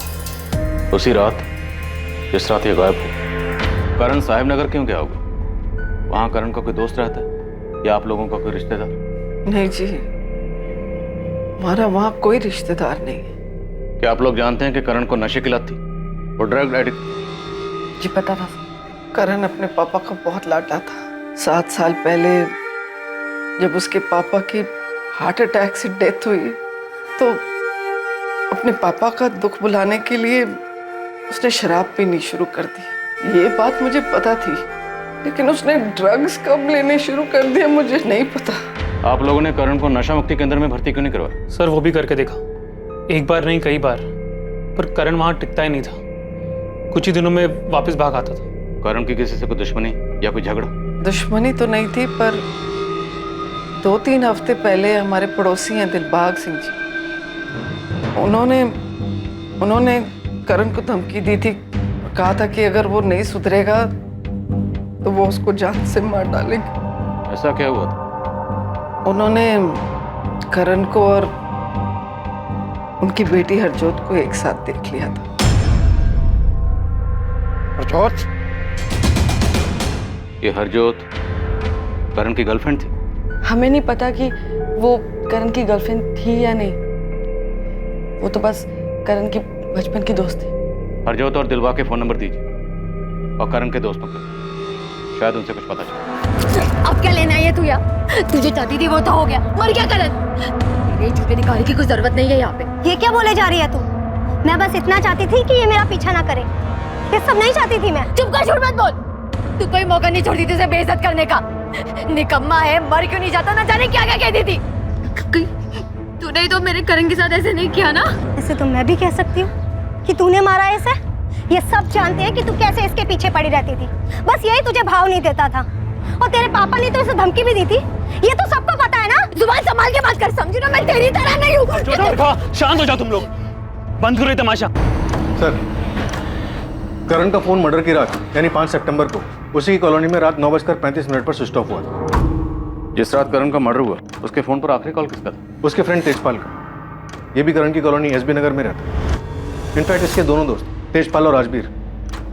S11: उसी रात जिस रात ये गायब हो। करण साहिब नगर क्यों गया होगा? वहाँ करण का कोई दोस्त रहता है या आप लोगों का कोई रिश्तेदार?
S5: नहीं जी, हमारा वहाँ कोई रिश्तेदार नहीं है।
S11: क्या आप लोग जानते हैं कि करण को नशे की लत थी, वो ड्रग एडिक्ट?
S23: जी पता था।
S5: करण अपने पापा का बहुत लाडला था। 7 साल पहले जब उसके पापा की हार्ट अटैक से डेथ हुई तो अपने पापा का दुख भुलाने के लिए उसने शराब पीनी शुरू कर दी। ये बात मुझे पता थी, लेकिन उसने ड्रग्स कब लेने शुरू कर दिया मुझे नहीं पता।
S11: आप लोगों ने करण को नशा मुक्ति केंद्र में भर्ती क्यों नहीं करवाया?
S8: सर, वो भी करके देखा, एक बार नहीं कई बार, पर करण वहाँ टिकता ही नहीं था।
S21: कुछ ही दिनों में वापस भाग आता था।
S11: करण की किसी से कोई दुश्मनी या कोई झगड़ा?
S5: दुश्मनी तो नहीं थी, पर 2-3 हफ्ते पहले हमारे पड़ोसी हैं दिलबाग सिंह जी, उन्होंने करण को धमकी दी थी, कहा था कि अगर वो नहीं सुधरेगा तो वो उसको जान से मार डालेंगे।
S11: ऐसा क्या हुआ था?
S5: उन्होंने करण को और उनकी बेटी हरजोत को एक साथ देख लिया था।
S10: हरजोत?
S11: ये हरजोत करण की गर्लफ्रेंड थी?
S23: हमें नहीं पता कि वो करण की गर्लफ्रेंड थी या नहीं, वो तो बस करण की बचपन की दोस्त थी।
S11: हरजोत और दिलवा के फोन नंबर दीजिए और करण के दोस्तों के, शायद उनसे कुछ पता चले।
S23: अब क्या लेना है ये तू यहाँ? तुझे चाहती थी वो तो हो गया, मर गया करण। मेरे झूठे दिखाने की कोई जरूरत नहीं है यहाँ पे।
S7: ये क्या बोले जा रही है तू? मैं बस इतना चाहती थी कि ये मेरा पीछा ना करे, ये सब नहीं चाहती थी मैं।
S23: चुप कर, झूठ मत बोल। तू कोई मौका नहीं छोड़ती थी उसे बेइज्जत करने का। निकम्मा है, मर क्यों नहीं जाता, ना जाने क्या क्या कहती थी। तूने तो मेरे करण के साथ ऐसे नहीं किया ना?
S7: ऐसे तो मैं भी कह सकती हूँ कि तूने मारा है इसे। ये सब जानते हैं कि तू कैसे इसके पीछे पड़ी रहती थी, बस यही तुझे भाव नहीं देता था। और तेरे पापा ने तो इसे धमकी भी दी थी, ये तो सबको पता है ना।
S23: जुबान संभाल के बात कर, समझी ना, मैं तेरी तरह नहीं हूँ।
S8: शांत हो जाओ तुम लोग, बंद करो ये तमाशा।
S14: सर, करण का फोन मर्डर की रात यानी 5 सितंबर को उसी की कॉलोनी में रात 9:35 पर स्विच ऑफ हुआ था।
S11: जिस रात करण का मर्डर हुआ उसके फोन पर आखिरी कॉल किसका था?
S14: उसके फ्रेंड तेजपाल का। ये भी करण की कॉलोनी एसबी नगर में रहता है। इनफैक्ट इसके दोनों दोस्त तेजपाल और राजबीर,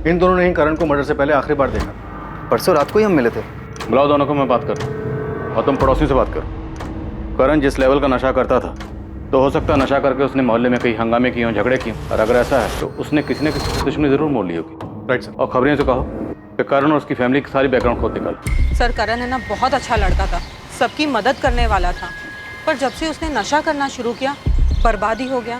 S14: इन दोनों ने ही करण को मर्डर से पहले आखिरी बार देखा।
S17: परसों रात को ही हम मिले थे।
S11: बुलाओ दोनों को, मैं बात करूँ। और तुम पड़ोसी से बात करो। करण जिस लेवल का नशा करता था, तो हो सकता है नशा करके उसने मोहल्ले में कई हंगामे किए हों, झगड़े किए, और अगर ऐसा है तो उसने किसी न किसी दुश्मनी जरूर मोल ली होगी।
S14: Right sir.
S11: और खबरें से कहो कि करण और उसकी फैमिली की सारी बैकग्राउंड खोद निकाल।
S4: सर, करण है ना बहुत अच्छा लड़का था, सबकी मदद करने वाला था, पर जब से उसने नशा करना शुरू किया बर्बादी हो गया।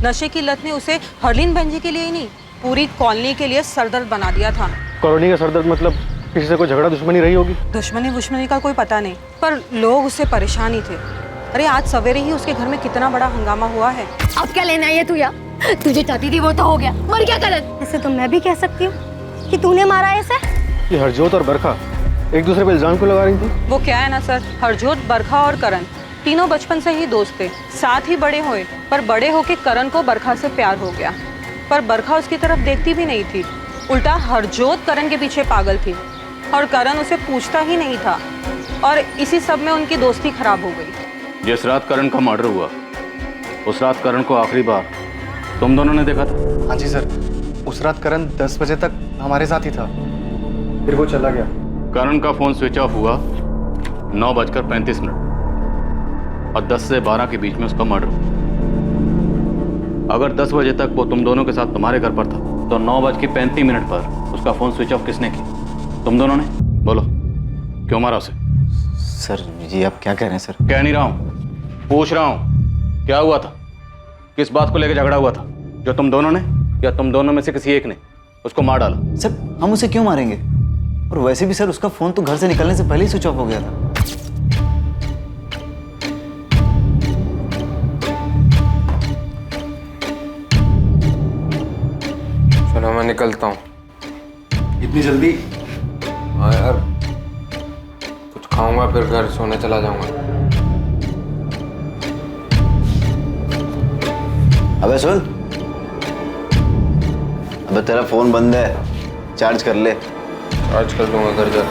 S4: नशे की लत ने उसे हरलीन बहन के लिए ही नहीं, पूरी कॉलोनी के लिए सरदर्द बना दिया था।
S14: कॉलोनी का सरदर्द मतलब किसी से कोई झगड़ा दुश्मनी रही होगी?
S4: दुश्मनी का कोई पता नहीं, पर लोग उससे परेशान ही थे। अरे आज सवेरे ही उसके घर में कितना बड़ा हंगामा हुआ है।
S23: अब क्या लेना है ये तू यहाँ? तुझे चाहती थी वो तो हो गया, मर गया करण।
S7: ऐसे तो मैं भी कह सकती हूँ कि तूने मारा है इसे।
S14: ये हरजोत और बरखा एक दूसरे पे इल्जाम क्यों लगा रही थी?
S4: वो क्या है ना सर, हरजोत, बरखा और करण तीनों बचपन से ही दोस्त थे, साथ ही बड़े हुए, पर बड़े होके करण को बरखा से प्यार हो गया। पर बरखा उसकी तरफ देखती भी नहीं थी, उल्टा हरजोत करण के पीछे पागल थी और करण उसे पूछता ही नहीं था, और इसी सब में उनकी दोस्ती खराब हो गई।
S11: जिस रात करण का मर्डर हुआ उस रात करण को आखिरी बार तुम दोनों ने देखा था?
S17: हाँ जी सर, उस रात करण 10 बजे तक हमारे साथ ही था, फिर वो चला गया।
S11: करण का फोन स्विच ऑफ हुआ 9:35 और 10 से 12 के बीच में उसका मर्डर हुआ। अगर 10 बजे तक वो तुम दोनों के साथ तुम्हारे घर पर था, तो 9:35 पर उसका फोन स्विच ऑफ किसने किया? तुम दोनों ने? बोलो, क्यों मारा उसे?
S17: सर ये आप क्या कह रहे हैं सर?
S11: कह नहीं रहा हूं, पूछ रहा हूं, क्या हुआ था? किस बात को लेकर झगड़ा हुआ था जो तुम दोनों ने या तुम दोनों में से किसी एक ने उसको मार डाला?
S17: सर हम उसे क्यों मारेंगे? और वैसे भी सर उसका फोन तो घर से निकलने से पहले ही स्विच ऑफ हो गया था।
S13: चलो मैं निकलता हूँ।
S17: इतनी जल्दी?
S13: हाँ यार, कुछ खाऊंगा फिर घर सोने चला जाऊंगा।
S17: अबे सुन, अबे तेरा फोन बंद है, चार्ज कर ले।
S13: चार्ज कर लूंगा घर जा।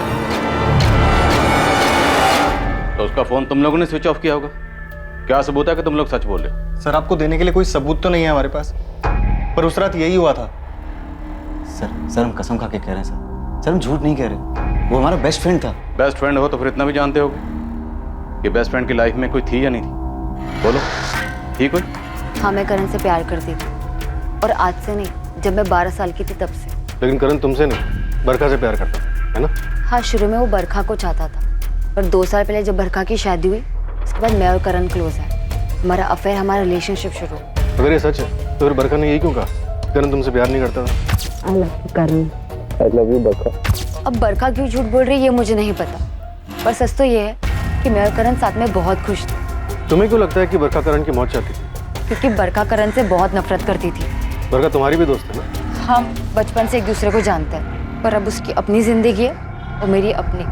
S11: तो उसका फोन तुम लोगों ने स्विच ऑफ किया होगा। क्या सबूत है कि तुम लोग सच बोल रहे हो?
S17: सर आपको देने के लिए कोई सबूत तो नहीं है हमारे पास, पर उस रात यही हुआ था। सर हम कसम खा के कह रहे हैं सर हम झूठ नहीं कह रहे, वो हमारा बेस्ट फ्रेंड था।
S11: बेस्ट फ्रेंड हो तो फिर इतना भी जानते होगे कि बेस्ट फ्रेंड की लाइफ में कोई थी या नहीं थी? बोलो, थी कोई?
S3: हाँ, मैं करण से प्यार करती थी, और आज से नहीं, जब मैं 12 साल की थी तब से।
S14: लेकिन करण तुमसे नहीं, बरखा से प्यार करता है ना?
S3: हाँ, शुरू में वो बरखा को चाहता था, पर 2 साल पहले जब बरखा की शादी हुई, उसके बाद मैं और करण क्लोज है। हमारा अफेयर, हमारा रिलेशनशिप शुरू।
S14: अगर ये सच है तो फिर बरखा ने यही क्यों कहा करण तुमसे प्यार नहीं करता था?
S3: I love you Karan.
S14: I love you Barkha.
S3: अब बरखा क्यों झूठ बोल रही है ये मुझे नहीं पता, पर सच तो ये है कि मैं और करण साथ में बहुत खुश थे।
S14: तुम्हें क्यों लगता है कि बरखा करण की मौत चाहती थी?
S3: क्योंकि बरखा करण से बहुत नफरत करती थी।
S14: बरखा तुम्हारी भी दोस्त है ना?
S23: हम बचपन से एक दूसरे को जानते हैं, पर अब उसकी अपनी जिंदगी है और मेरी अपनी।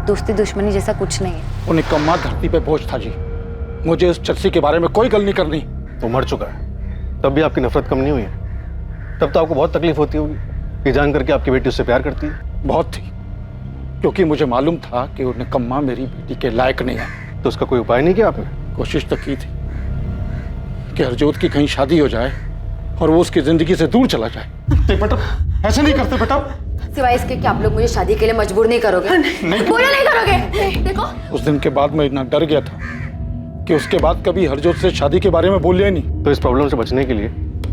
S23: दोस्ती दुश्मनी जैसा कुछ नहीं है।
S10: वो निकम्मा धरती पे बोझ था जी। मुझे उस चर्सी के बारे में कोई गल नहीं करनी।
S14: वो मर चुका है, तब भी आपकी नफरत कम नहीं हुई है। तब तो आपको बहुत तकलीफ होती होगी ये जान करके आपकी बेटी उससे प्यार करती है।
S10: बहुत थी, क्योंकि मुझे मालूम था कि वो निकम्मा मेरी बेटी के लायक नहीं है।
S14: तो उसका कोई उपाय नहीं किया आपने?
S10: कोशिश तो की थी कि हरजोत की कहीं शादी हो जाए और वो उसकी जिंदगी से दूर चला जाए। बेटा ऐसे नहीं करते बेटा।
S23: सिवाय इसके कि आप लोग मुझे शादी के लिए मजबूर नहीं करोगे। बोलो नहीं करोगे। देखो
S10: उस दिन के बाद मैं इतना डर गया था कि उसके बाद कभी हरजोत से शादी के बारे में बोलिए नहीं।
S14: तो इस प्रॉब्लम से बचने के लिए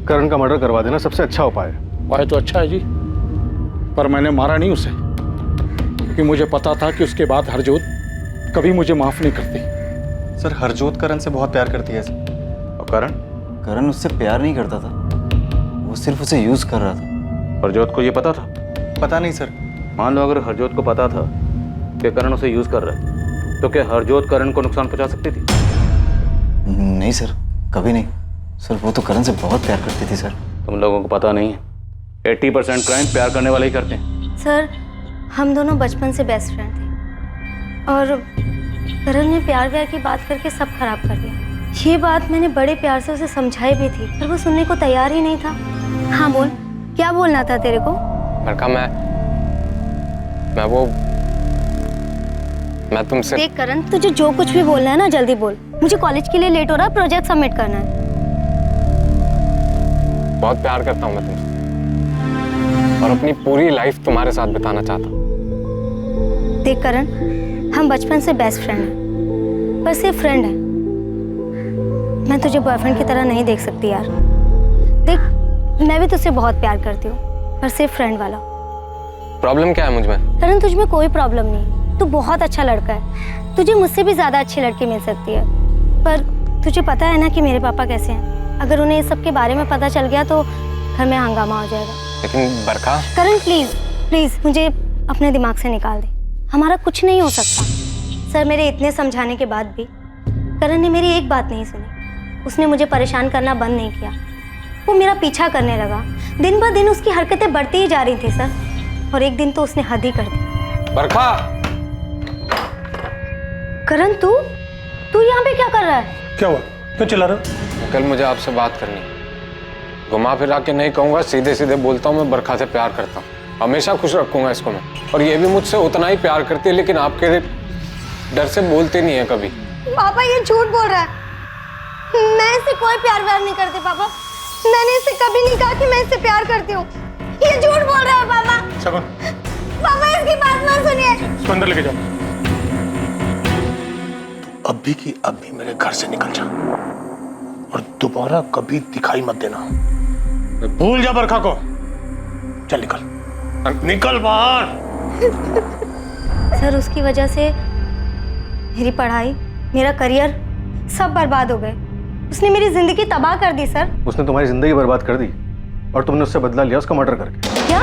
S14: करण का मर्डर करवा देना सबसे अच्छा उपाय है।
S10: उपाय तो अच्छा है जी, पर मैंने मारा नहीं उसे, क्योंकि मुझे पता था कि उसके बाद हरजोत कभी मुझे माफ नहीं करती।
S17: सर हरजोत करण से बहुत प्यार करती है सर।
S11: और करण?
S17: करण उससे प्यार नहीं करता था, वो सिर्फ उसे यूज कर रहा था।
S11: हरजोत को ये पता था?
S17: पता नहीं सर।
S11: मान लो अगर हरजोत को पता था कि करण उसे यूज कर रहा है, तो क्या हरजोत करण को नुकसान पहुंचा सकती थी?
S17: नहीं सर, कभी नहीं सर। वो तो करण से बहुत प्यार करती थी सर।
S11: तुम लोगों को पता नहीं है, 80% क्राइम प्यार करने वाले ही करते हैं।
S7: सर हम दोनों बचपन से बेस्ट फ्रेंड थे और करण ने प्यार व्यार की बात करके सब खराब कर दिया। ये बात मैंने बड़े प्यार से उसे समझाई भी थी, पर वो सुनने को तैयार ही नहीं था। हाँ बोल, क्या बोलना था तेरे को?
S13: बरखा मैं तुमसे
S7: देख करण, तुझे जो कुछ भी बोलना है ना जल्दी बोल। मुझे कॉलेज के लिए लेट हो रहा है, प्रोजेक्ट सबमिट करना है।
S13: बहुत प्यार करता हूँ मैं तुमसे और अपनी पूरी लाइफ तुम्हारे साथ बिताना चाहता हूँ।
S7: देख करण, हम बचपन से बेस्ट फ्रेंड हैं, पर सिर्फ फ्रेंड है। मैं तुझे बॉयफ्रेंड की तरह नहीं देख सकती यार। देख मैं भी तुझसे बहुत प्यार करती हूँ, पर सिर्फ फ्रेंड वाला।
S13: प्रॉब्लम क्या है मुझ में?
S7: करण तुझ में कोई प्रॉब्लम नहीं, तू बहुत अच्छा लड़का है। तुझे मुझसे भी ज्यादा अच्छी लड़की मिल सकती है, पर तुझे पता है ना कि मेरे पापा कैसे हैं। अगर उन्हें इस सब के बारे में पता चल गया तो घर में हंगामा हो जाएगा।
S13: लेकिन बरखा।
S7: करण प्लीज प्लीज मुझे अपने दिमाग से निकाल दे, हमारा कुछ नहीं हो सकता। सर मेरे इतने समझाने के बाद भी करण ने मेरी एक बात नहीं सुनी। उसने मुझे परेशान करना बंद नहीं किया, वो मेरा पीछा करने लगा। दिन ब दिन उसकी हरकतें बढ़ती ही जा रही थी सर, और एक दिन तो उसने हद ही कर दी।
S13: बरखा।
S7: करण तू यहाँ पे क्या कर रहा है?
S10: क्या हुआ, क्यों चिल्ला रहे हो?
S13: कल मुझे आपसे बात करनी है। घुमा फिरा के नहीं कहूंगा, सीधे सीधे बोलता हूँ मैं बरखा से प्यार करता हूँ। हमेशा खुश रखूंगा इसको मैं, और ये भी मुझसे उतना ही प्यार करती है, लेकिन आपके डर से बोलते नहीं है कभी।
S7: पापा ये झूठ बोल रहा है, मैं इससे कोई प्यार व्यार नहीं करती पापा। मैंने इससे कभी नहीं कहा कि मैं इससे प्यार करती हूँ। ये झूठ बोल रहा है पापा।
S10: शगुन,
S7: पापा इसकी बात मत सुनिए।
S10: इसको अंदर लेके जाओ। अभी की अभी मेरे घर से निकल जा और दोबारा कभी दिखाई मत देना। भूल जा बरखा को। चल निकल, निकल बाहर।
S7: सर उसकी वजह से मेरी पढ़ाई, मेरा करियर सब बर्बाद हो गए। उसने मेरी जिंदगी तबाह कर दी सर।
S14: उसने तुम्हारी जिंदगी बर्बाद कर दी और तुमने उससे बदला लिया उसका मर्डर करके।
S7: क्या?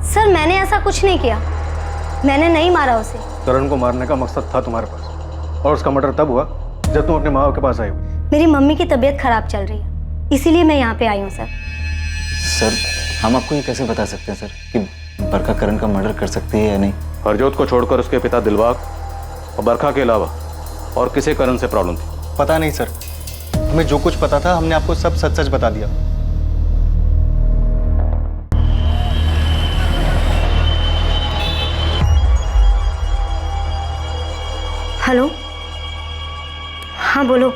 S7: सर मैंने ऐसा कुछ नहीं किया, मैंने नहीं मारा उसे।
S14: करण को मारने का मकसद था तुम्हारे पास, और उसका मर्डर तब हुआ जब तुम अपने माँ बाप के पास आई हो।
S7: मेरी मम्मी की तबीयत खराब चल रही है, इसीलिए मैं यहाँ पे आई हूँ सर।
S17: सर हम आपको ये कैसे बता सकते हैं सर कि बरखा करण का मर्डर कर सकती है या नहीं?
S11: हरजोत को छोड़कर उसके पिता दिलबाग और बरखा के अलावा और किसे करण से प्रॉब्लम थी?
S17: पता नहीं सर, हमें जो कुछ पता था हमने आपको सब सच सच बता दिया।
S7: हेलो, हाँ बोलो।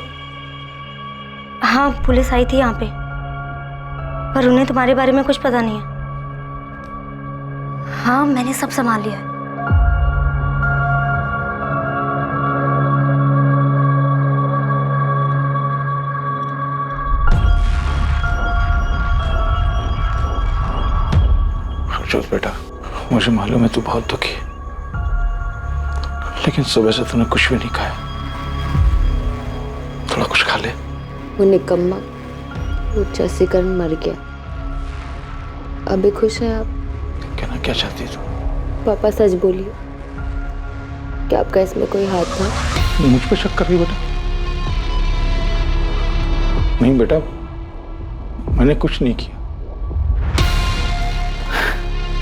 S7: हाँ पुलिस आई थी यहाँ पे, पर उन्हें तुम्हारे बारे में कुछ पता नहीं है। हाँ मैंने सब संभाल लिया है।
S10: अफसोस बेटा, मुझे मालूम है तू बहुत दुखी है, लेकिन सुबह से तूने कुछ भी नहीं खाया। थोड़ा कुछ खा ले।
S3: वो निकम्मा, वो चसीकरण मर गया। अभी खुश हैं आप?
S10: कहना क्या चाहती तू?
S3: पापा सच बोलिए, क्या आपका इसमें कोई हाथ था?
S10: मुझ पे शक कर रही बेटा? नहीं बेटा, मैंने कुछ नहीं किया।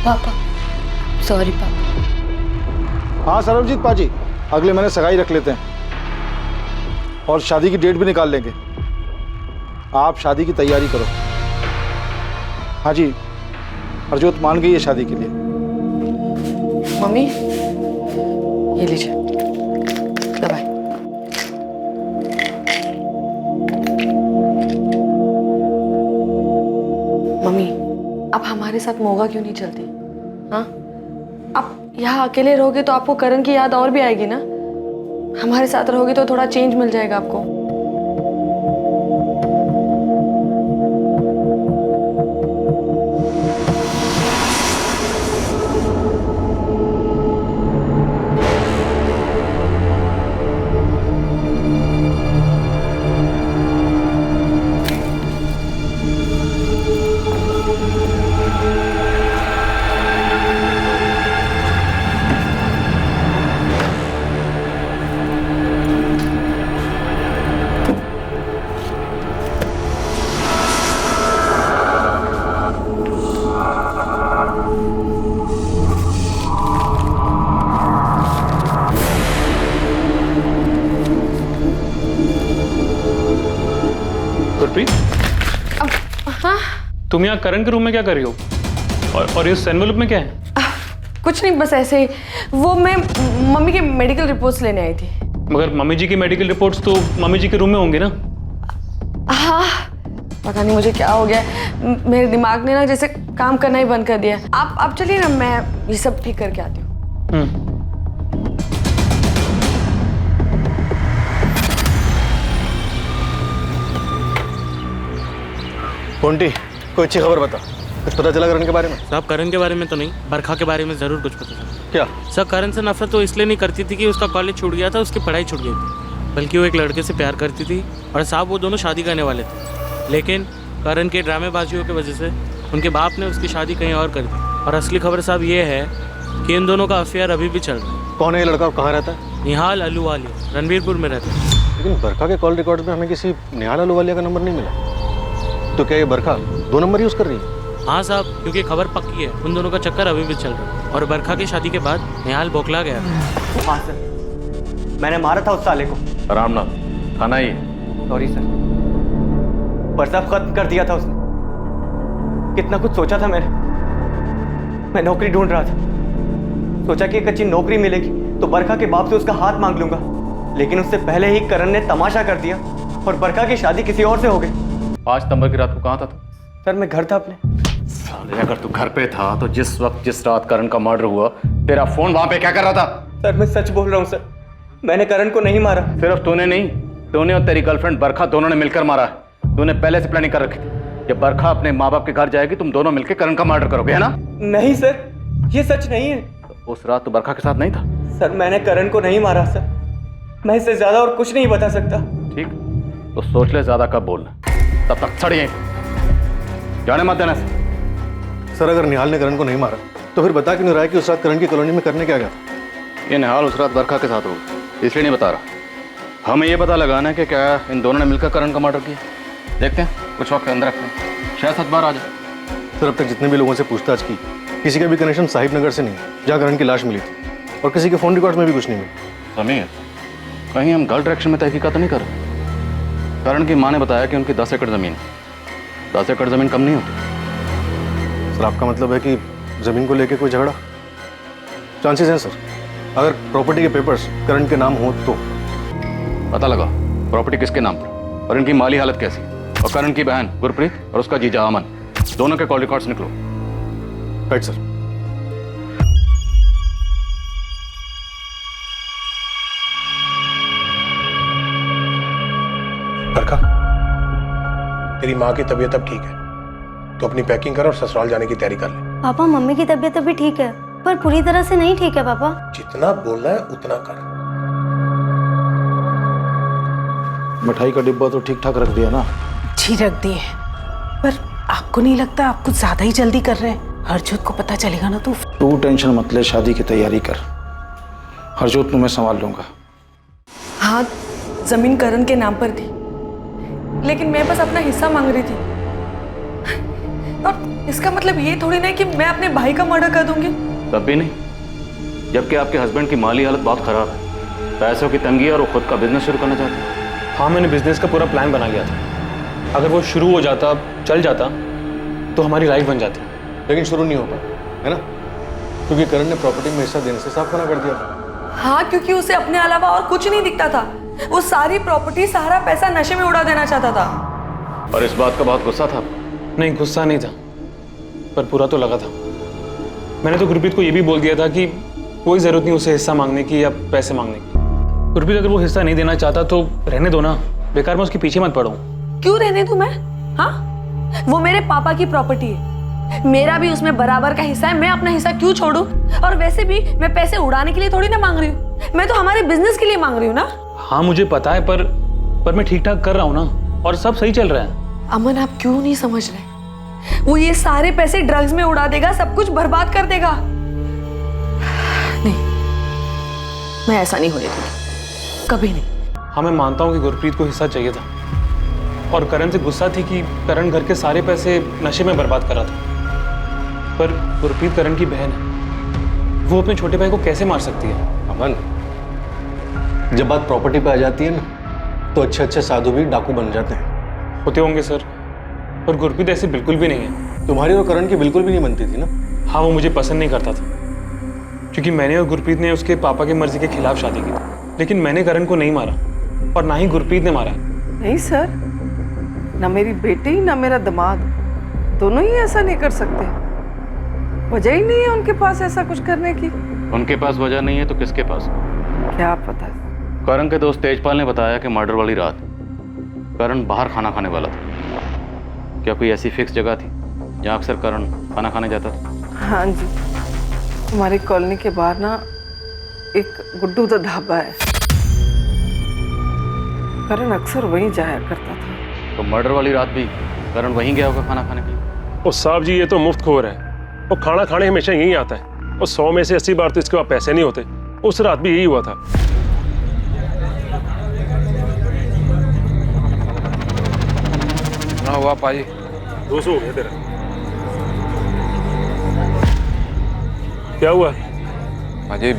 S23: पापा सॉरी पापा।
S10: हाँ सरबजीत पाजी, अगले महीने सगाई रख लेते हैं और शादी की डेट भी निकाल लेंगे। आप शादी की तैयारी करो। हाँ जी, हरजोत मान गई है शादी के लिए।
S5: मम्मी ये लीजिए दवाई। मम्मी आप हमारे साथ मोगा क्यों नहीं चलती? हाँ, आप यहाँ अकेले रहोगे तो आपको करण की याद और भी आएगी ना। हमारे साथ रहोगे तो थोड़ा चेंज मिल जाएगा आपको।
S20: हाँ? तुम यहाँ करण के रूम में क्या कर रही हो? और इस एनवेलप में क्या है?
S5: कुछ नहीं, बस ऐसे ही। वो मैं मम्मी के मेडिकल रिपोर्ट्स लेने आई थी।
S20: मगर मम्मी जी की मेडिकल रिपोर्ट्स तो मम्मी जी के रूम में होंगे ना?
S5: हाँ, पता नहीं मुझे क्या हो गया, मेरे दिमाग ने ना जैसे काम करना ही बंद कर दिया। आप चलिए ना, मैं ये सब ठीक करके आती हूँ।
S14: पोंटी, कोई अच्छी खबर बता। कुछ पता चला करण के बारे में?
S2: साहब करण के बारे में तो नहीं, बरखा के बारे में जरूर कुछ पता चला।
S14: क्या?
S2: सर करण से नफरत तो इसलिए नहीं करती थी कि उसका कॉलेज छूट गया था, उसकी पढ़ाई छूट गई थी, बल्कि वो एक लड़के से प्यार करती थी और साहब वो दोनों शादी करने वाले थे। लेकिन करण के ड्रामेबाजियों की वजह से उनके बाप ने उसकी शादी कहीं और कर दी। और असली खबर साहब ये है कि इन दोनों का अफेयर अभी भी चल रहा है।
S14: कौन है ये लड़का और कहाँ रहता है?
S2: निहाल अहलूवालिया, रणबीरपुर में रहता है।
S14: लेकिन बरखा के कॉल रिकॉर्ड में हमें किसी निहाल अहलूवालिया का नंबर नहीं मिला। तो क्या ये बरखा 2 नंबर यूज कर रही है?
S2: हाँ साहब, क्योंकि खबर पक्की है, उन दोनों का चक्कर अभी भी चल रहा है। और बरखा की शादी के बाद निहाल बौखला गया।
S17: हाँ सर, मैंने मारा था उस साले को।
S11: रामनाथ, खाना ही।
S17: सॉरी सर, पर सब खत्म कर दिया था उसने। कितना कुछ सोचा था मैंने। मैं नौकरी ढूंढ रहा था, सोचा कि एक अच्छी नौकरी मिलेगी तो बरखा के बाप से उसका हाथ मांग लूंगा। लेकिन उससे पहले ही करण ने तमाशा कर दिया और बरखा की शादी किसी और से हो गई।
S11: 5 सितंबर की रात को कहाँ था तू?
S17: सर मैं घर था अपने।
S11: साले, अगर तू घर पे था तो जिस वक्त जिस रात करण का मर्डर हुआ, तेरा फोन वहां पे क्या कर रहा था?
S17: सर मैं सच बोल रहा हूँ सर, मैंने करण को नहीं मारा।
S11: सिर्फ तूने नहीं, तूने और तेरी गर्लफ्रेंड बरखा दोनों ने मिलकर मारा है। तूने पहले से प्लानिंग कर रखी थी, जब बरखा अपने माँ बाप के घर जाएगी तुम दोनों मिलकर करण का मर्डर करोगे, है ना?
S17: नहीं सर, ये सच नहीं है।
S11: तो उस रात तू बरखा के साथ नहीं था?
S17: सर मैंने करण को नहीं मारा सर, मैं इससे ज्यादा और कुछ नहीं बता सकता।
S11: ठीक, तो सोच ले ज्यादा कब बोलना। तब तक सड़िए, जाने मत देना।
S14: सर अगर निहाल ने करण को नहीं मारा तो फिर बता क्यों नहीं रहा है कि उस रात करण की कॉलोनी में करने क्या गया था?
S11: ये निहाल उस रात बरखा के साथ होगा, इसलिए नहीं बता रहा। हमें ये पता लगाना है कि क्या इन दोनों ने मिलकर करण का मर्डर किया। देखते हैं, कुछ वक्त अंदर रखते हैं, शायद सच बार आ जाए।
S14: सर अब तक जितने भी लोगों से पूछताछ की, किसी का भी कनेक्शन साहिब नगर से नहीं, जहाँ करण की लाश मिली थी, और किसी के फोन रिकॉर्ड में भी कुछ नहीं मिला।
S11: समीर, कहीं हम गलत डायरेक्शन में तहकीकात तो नहीं कर रहे? करण की माँ ने बताया कि उनकी 10 एकड़ जमीन, 10 एकड़ जमीन कम नहीं होती।
S14: सर आपका मतलब है कि जमीन को लेके कोई झगड़ा? चांसेस हैं सर, अगर प्रॉपर्टी के पेपर्स करण के नाम हो तो।
S11: पता लगा प्रॉपर्टी किसके नाम पर और इनकी माली हालत कैसी, और करण की बहन गुरप्रीत और उसका जीजा अमन, दोनों के कॉल रिकॉर्ड्स निकलो।
S14: Right sir.
S12: बरखा, तेरी माँ की तबीयत अब ठीक है, तो अपनी पैकिंग कर और ससुराल जाने की तैयारी कर ले।
S7: पापा मम्मी की तबीयत अभी ठीक है, पर पूरी तरह से नहीं ठीक है पापा।
S12: जितना बोलना है उतना कर।
S10: मिठाई का डिब्बा तो ठीक ठाक रख दिया ना?
S1: जी रख दिए, पर आपको नहीं लगता आप कुछ ज्यादा ही जल्दी कर रहे हैं? हरजोत को पता चलेगा ना तो।
S10: तू टेंशन मत ले, शादी की तैयारी कर, हरजोत को मैं संभाल लूंगा।
S5: हाँ, जमीन करण के नाम पर थी, लेकिन मैं बस अपना हिस्सा मांग रही थी। और
S23: इसका मतलब ये थोड़ी ना कि मैं अपने भाई का मर्डर कर दूंगी।
S11: तब भी नहीं, जबकि आपके हस्बैंड की माली हालत बहुत खराब है, पैसों की तंगी और वो खुद का बिजनेस शुरू करना चाहते हैं।
S20: हाँ, मैंने बिजनेस का पूरा प्लान बना लिया था। अगर वो शुरू हो जाता, चल जाता, तो हमारी लाइफ बन जाती।
S12: लेकिन शुरू नहीं हो पाया, है ना? क्योंकि करण ने प्रॉपर्टी में हिस्सा देने से साफ मना कर दिया था।
S23: हाँ, क्योंकि उसे अपने अलावा और कुछ नहीं दिखता था। वो सारी प्रॉपर्टी, सारा पैसा नशे में उड़ा देना चाहता था।
S11: और इस बात का बहुत गुस्सा था?
S20: नहीं, गुस्सा नहीं था, पर पूरा तो लगा था। मैंने तो गुरप्रीत को ये भी बोल दिया था कि कोई जरूरत नहीं उसे हिस्सा मांगने की या पैसे मांगने की। गुरप्रीत अगर वो हिस्सा नहीं देना चाहता तो रहने दो ना, बेकार मैं उसके पीछे मत पड़ूं।
S23: क्यों रहने दूं मैं? हाँ, वो मेरे पापा की प्रॉपर्टी है, मेरा भी उसमें बराबर का हिस्सा है। मैं अपना हिस्सा क्यों छोड़ूं? और वैसे भी मैं पैसे उड़ाने के लिए थोड़ी ना मांग रही हूँ, मैं तो हमारे बिजनेस के लिए मांग रही हूँ ना।
S20: हाँ, मुझे पता है, पर मैं ठीक ठाक कर रहा हूँ ना, और सब सही चल रहा है।
S23: अमन, आप क्यों नहीं समझ रहे? वो ये सारे पैसे ड्रग्स में उड़ा देगा, सब कुछ बर्बाद कर देगा। नहीं, मैं ऐसा नहीं होने दूंगी, कभी नहीं।
S20: हाँ, मैं मानता हूँ कि गुरप्रीत को हिस्सा चाहिए था, और करण से गुस्सा थी कि करण घर के सारे पैसे नशे में बर्बाद करा था। पर गुरप्रीत करण की बहन है, वो अपने छोटे भाई को कैसे मार सकती है?
S12: अमन, जब बात प्रॉपर्टी पे आ जाती है ना, तो अच्छे अच्छे साधु भी डाकू बन जाते हैं।
S20: होते होंगे सर, पर गुरप्रीत ऐसी बिल्कुल भी नहीं है।
S12: तुम्हारी और करण की बिल्कुल भी नहीं बनती थी ना?
S20: हाँ, वो मुझे पसंद नहीं करता था, क्योंकि मैंने और गुरप्रीत ने उसके पापा की मर्जी के खिलाफ शादी की थी। लेकिन मैंने करण को नहीं मारा, और ना ही गुरप्रीत ने मारा।
S5: नहीं सर, ना मेरी बेटी ना मेरा दामाद, दोनों ही ऐसा नहीं कर सकते। वजह ही नहीं है उनके पास ऐसा कुछ करने की।
S11: उनके पास वजह नहीं है तो किसके पास?
S5: क्या पता।
S11: करण के दोस्त तेजपाल ने बताया कि मर्डर वाली रात करण बाहर खाना खाने वाला था। क्या कोई ऐसी फिक्स जगह थी जहाँ अक्सर करण खाना खाने जाता था?
S5: हाँ जी, हमारी कॉलोनी के बाहर ना एक गुड्डू दा ढाबा है, करण अक्सर वहीं जाया करता था।
S11: तो मर्डर वाली रात भी करण वहीं गया होगा खाना खाने के लिए?
S9: ओ साहब जी, ये तो मुफ्तखोर है। वो खाना खाने हमेशा यहीं आता है, और 100 में से 80 बार तो इसके पास पैसे नहीं होते। उस रात भी यही हुआ था।
S13: ना हुआ पाजी,
S9: 200 हो गया तेरा। क्या हुआ
S13: पाजी?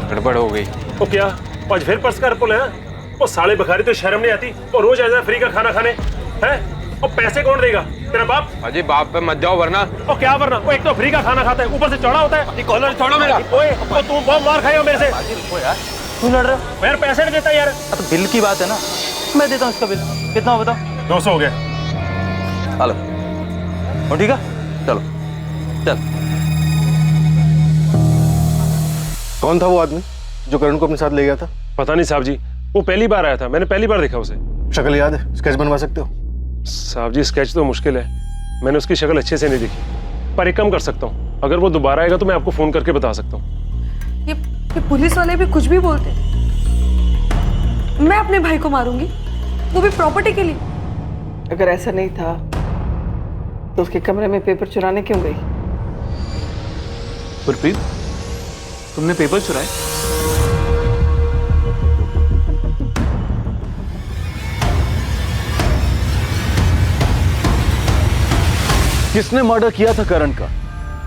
S13: गड़बड़ हो गई।
S9: वो क्या आज फिर पर्स का पुल है? वो साले बखारी तो शर्म नहीं आती, और रोज ऐसा फ्री का खाना खाने हैं। और पैसे कौन देगा? तेरा बाप?
S13: पाजी बाप पे मत जाओ वरना।
S9: और क्या वरना? वो एक तो फ्री का खाना खाता है, ऊपर से चौड़ा होता है।
S13: कॉलर छोड़ो मेरा।
S9: ओए, और तुम बहुत मार खाए हो मेरे से।
S17: यार क्यों लड़ रहे हो?
S9: यार पैसे नहीं देता यार।
S17: तो बिल की बात है ना, मैं देता हूँ इसका बिल। कितना हो बताओ?
S9: 200 हो गया।
S17: हेलो, हो ठीक है, चलो चल।
S12: कौन था वो आदमी जो करण को अपने साथ ले गया था?
S9: पता नहीं साहब जी, वो पहली बार आया था, मैंने पहली बार देखा उसे।
S12: शक्ल याद है? स्केच बनवा सकते हो?
S9: साहब जी स्केच तो मुश्किल है, मैंने उसकी शक्ल अच्छे से नहीं देखी। पर एक काम कर सकता हूँ, अगर वो दोबारा आएगा तो मैं आपको फोन करके बता सकता हूँ।
S23: ये पुलिस वाले भी कुछ भी बोलते हैं। मैं अपने भाई को मारूंगी, वो भी प्रॉपर्टी के लिए।
S5: अगर ऐसा नहीं था तो उसके कमरे में पेपर चुराने क्यों गई?
S20: गुरप्रीत, तुमने पेपर चुराए?
S22: किसने मर्डर किया था करण का?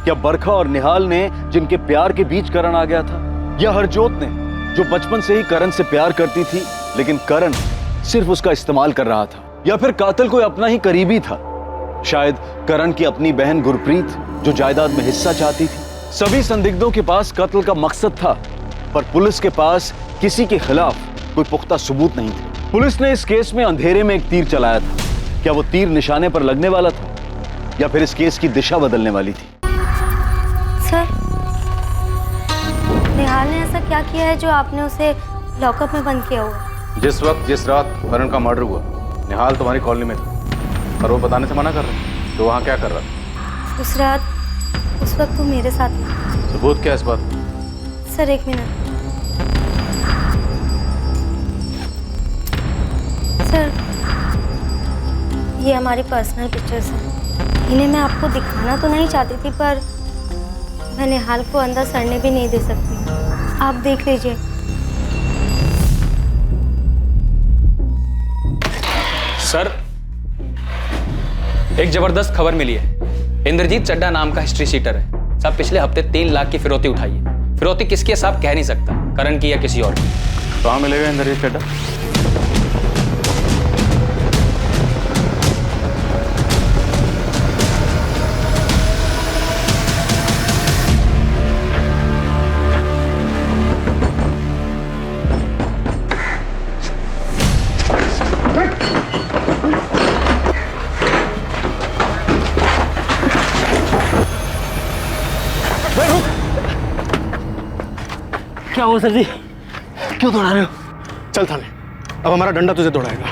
S22: क्या बरखा और निहाल ने, जिनके प्यार के बीच करण आ गया था? या हरजोत ने, जो बचपन से ही करण से प्यार करती थी लेकिन करण सिर्फ उसका इस्तेमाल कर रहा था? या फिर कातिल कोई अपना ही करीबी था, शायद करण की अपनी बहन गुरप्रीत, जो जायदाद में हिस्सा चाहती थी? सभी संदिग्धों के पास कत्ल का मकसद था, पर पुलिस के पास किसी के खिलाफ कोई पुख्ता सबूत नहीं थे। पुलिस ने इस केस में अंधेरे में एक तीर चलाया था। क्या वो तीर निशाने पर लगने वाला था, या फिर इस केस की दिशा बदलने वाली थी?
S7: सर, निहाल ने ऐसा क्या किया है जो आपने उसे लॉकअप में बंद किया हुआ?
S11: जिस वक्त जिस रात करण का मर्डर हुआ, निहाल तुम्हारी कॉलोनी में था, और वो बताने से मना कर रहा। तो वहाँ क्या कर रहा था?
S7: उस रात, उस वक्त वो मेरे साथ था।
S11: सबूत क्या है इस बात?
S7: सर एक मिनट। सर, ये हमारी पर्सनल पिक्चर्स हैं। इन्हें मैं आपको दिखाना तो नहीं चाहती थी, पर मैं निहाल को अंदर सड़ने भी नहीं दे सकती। आप देख लीजिए।
S20: सर, एक जबरदस्त खबर मिली है।
S15: इंद्रजीत चड्डा नाम का हिस्ट्री शीटर है साहब, पिछले हफ्ते 3 लाख की फिरौती उठाई है। फिरौती किसकी है साहब कह नहीं सकता, करण की या किसी और की।
S11: कहाँ मिलेगा इंद्रजीत चड्डा?
S10: क्या हुआ सर जी, क्यों दौड़ा रहे हो? चल थाने, अब हमारा डंडा तुझे दौड़ाएगा।